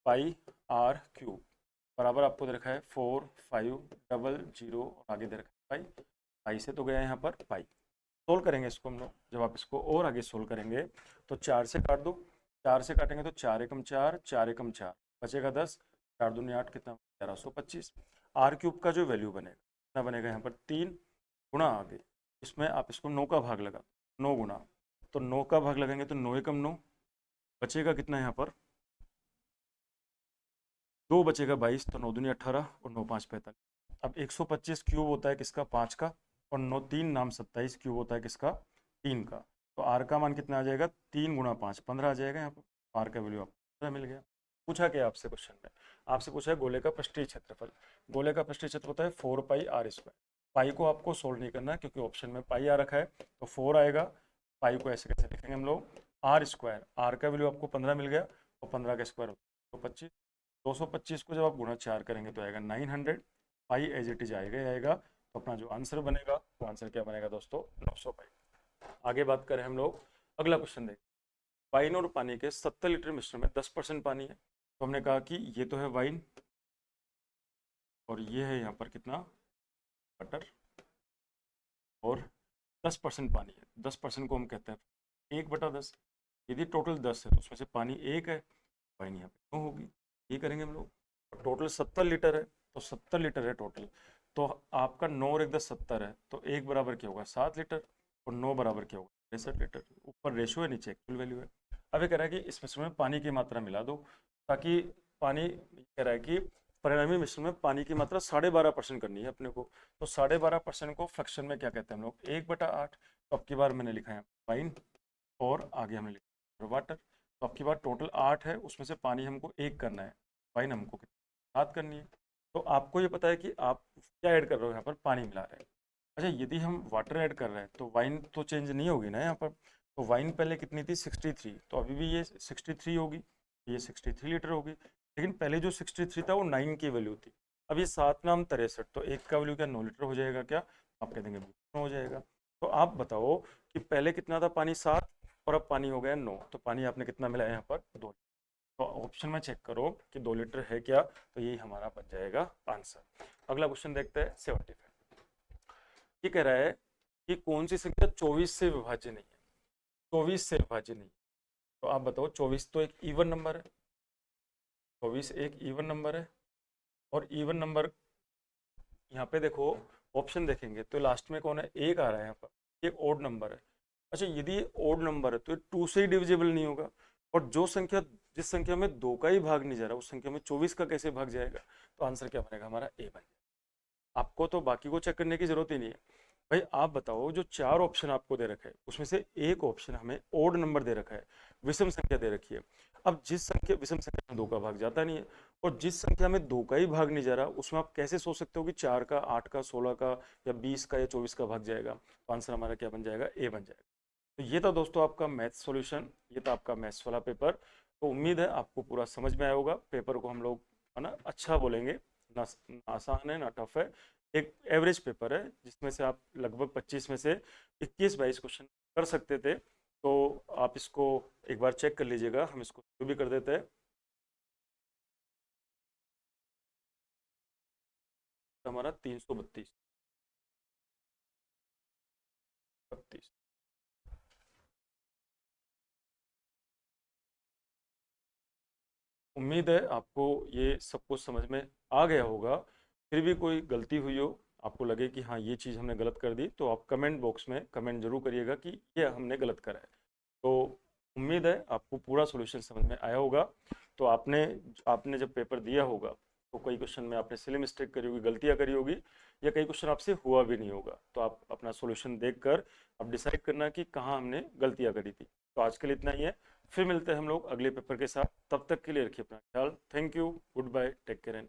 पाई आर क्यूब, बराबर आपको दे रखा है 4500 और आगे दे रखा है पाई, पाई से तो गया यहाँ पर पाई। सोल्व करेंगे इसको हम लोग, जब आप इसको और आगे सोल्व करेंगे तो 4 से काट दो, 4 से काटेंगे तो 4 एकम 4, 4 एकम 4 बचेगा 10, 4 दूनी 8 कितना 1125। आर क्यूब का जो वैल्यू बनेगा कितना बनेगा यहाँ पर 3 गुना आगे, इसमें आप इसको 9 का भाग लगा, 9 गुना, तो 9 का भाग लगाएंगे तो 9 एकम 9 बचेगा कितना यहाँ पर 2 बचेगा 22, तो 9 दूनी 18 और 9 5 45। अब 125 क्यूब होता है किसका 5 का, और 9 3 नाम 27 क्यूब होता है किसका 3 का, तो आर का मान कितना आ जाएगा 3 गुना 5 15 आ जाएगा यहाँ पर, आर का वैल्यू आपको 15 मिल गया। पूछा क्या आपसे क्वेश्चन में, आपसे पूछा है गोले का पृष्ठीय क्षेत्रफल, गोले का पृष्ठीय क्षेत्र होता है 4 पाई आर स्क्वायर। पाई को आपको सोल्व नहीं करना क्योंकि ऑप्शन में पाई आ रखा है, तो 4 आएगा, पाई को ऐसे कैसे लिखेंगे हम लोग आर स्क्वायर, आर का वैल्यू आपको 15 मिल गया, और 15 का स्क्वायर तो 25, 225 को जब आप गुणा 4 करेंगे तो आएगा 900, पाई एज इट इज आएगा ही आएगा, तो अपना जो आंसर बनेगा वो आंसर क्या बनेगा दोस्तों 900 पाई। आगे बात करें हम लोग, अगला क्वेश्चन देखें, वाइन और पानी के 70 लीटर मिश्रण में 10% पानी है, तो हमने कहा कि ये तो है वाइन, और ये है यहाँ पर कितना बटर, और 10% पानी है, 10% को हम कहते हैं 1/10, यदि टोटल 10 है तो उसमें से पानी 1 है, वाइन यहाँ पे क्यों होगी, ये करेंगे हम लोग। टोटल 70 लीटर है, तो 70 लीटर है टोटल। तो आपका 9 और 1 10 70 है, तो 1 बराबर क्या होगा 7 लीटर, और 9 बराबर क्या होगा 63 लीटर। ऊपर रेशियो है, नीचे एक्चुअल वैल्यू है। अब ये कह रहा है कि इस मिश्रण में पानी की मात्रा मिला दो, ताकि पानी कह रहा है कि परिणामी मिश्रण में पानी की मात्रा 12.5% करनी है अपने को। तो 12.5% को फ्रैक्शन में क्या कहते हैं हम लोग, 1/8। तो अब की बार मैंने लिखा है वाइन, और आगे हमने लिखा है वाटर। तो अब की बार टोटल 8 है, उसमें से पानी हमको 1 करना है, वाइन हमको 7 करनी है। तो आपको ये पता है कि आप क्या ऐड कर रहे हो, यहाँ पर पानी मिला रहे हैं। अच्छा, यदि हम वाटर ऐड कर रहे हैं तो वाइन तो चेंज नहीं होगी ना यहाँ पर। तो वाइन पहले कितनी थी 63, तो अभी भी ये 63 होगी, ये 63 लीटर होगी। लेकिन पहले जो 63 था वो 9 की वैल्यू थी। अब ये 7 नाम 63, तो एक का वैल्यू क्या 9 लीटर हो जाएगा क्या, आप कह देंगे बिल्कुल हो जाएगा। तो आप बताओ कि पहले कितना था पानी 7, और अब पानी हो गया 9, तो पानी आपने कितना मिला है यहाँ पर 2। तो ऑप्शन में चेक करो कि 2 लीटर है क्या, तो यही हमारा बन जाएगा आंसर। अगला क्वेश्चन देखते हैं 75। ये कह रहा है कि कौन सी संख्या 24 से विभाज्य नहीं है, 24 से विभाज्य नहीं। तो आप बताओ, 24 तो एक इवन नंबर है, 24 एक इवन नंबर है, और इवन नंबर यहाँ पे देखो, ऑप्शन देखेंगे तो लास्ट में कौन है, एक आ रहा है यहाँ पर, एक ओड नंबर है। अच्छा, यदि ये ओड नंबर है तो ये 2 से ही डिविजिबल नहीं होगा, और जो संख्या जिस संख्या में 2 का ही भाग नहीं जा रहा, उस संख्या में 24 का कैसे भाग जाएगा। तो आंसर क्या बनेगा हमारा, ए बन जाएगा। आपको तो बाकी को चेक करने की जरूरत ही नहीं है। भाई आप बताओ, जो 4 ऑप्शन आपको दे रखा है उसमें से एक ऑप्शन हमें ओड नंबर दे रखा है, विषम संख्या दे रखी है। अब जिस संख्या विषम संख्या में 2 का भाग जाता नहीं है, और जिस संख्या में 2 का ही भाग नहीं जा रहा, उसमें आप कैसे सोच सकते हो कि 4 का, 8 का, 16 का, या 20 का, या 24 का भाग जाएगा। तो आंसर हमारा क्या बन जाएगा, ए बन जाएगा। तो ये था दोस्तों आपका मैथ सॉल्यूशन, ये था आपका मैथ्स वाला पेपर। तो उम्मीद है आपको पूरा समझ में आया होगा। पेपर को हम लोग है ना अच्छा बोलेंगे, ना ना आसान है ना टफ है। एक एवरेज पेपर है, जिसमें से आप लगभग 25 में से 21-22 क्वेश्चन कर सकते थे। तो आप इसको एक बार चेक कर लीजिएगा, हम इसको शुरू भी कर देते हैं। तो हमारा 332 32। उम्मीद है आपको ये सब कुछ समझ में आ गया होगा। फिर भी कोई गलती हुई हो, आपको लगे कि हाँ ये चीज़ हमने गलत कर दी, तो आप कमेंट बॉक्स में कमेंट जरूर करिएगा कि ये हमने गलत करा है। तो उम्मीद है आपको पूरा सॉल्यूशन समझ में आया होगा। तो आपने आपने जब पेपर दिया होगा, तो कई क्वेश्चन में आपने सिली मिस्टेक करी होगी, गलतियाँ करी होगी, या कई क्वेश्चन आपसे हुआ भी नहीं होगा। तो आप अपना सॉल्यूशन देखकर अब डिसाइड करना कि कहाँ हमने गलतियाँ करी थी। तो आज के लिए इतना ही है, फिर मिलते हैं हम लोग अगले पेपर के साथ। तब तक के लिए रखिए अपना ख्याल। Thank you, goodbye, take care and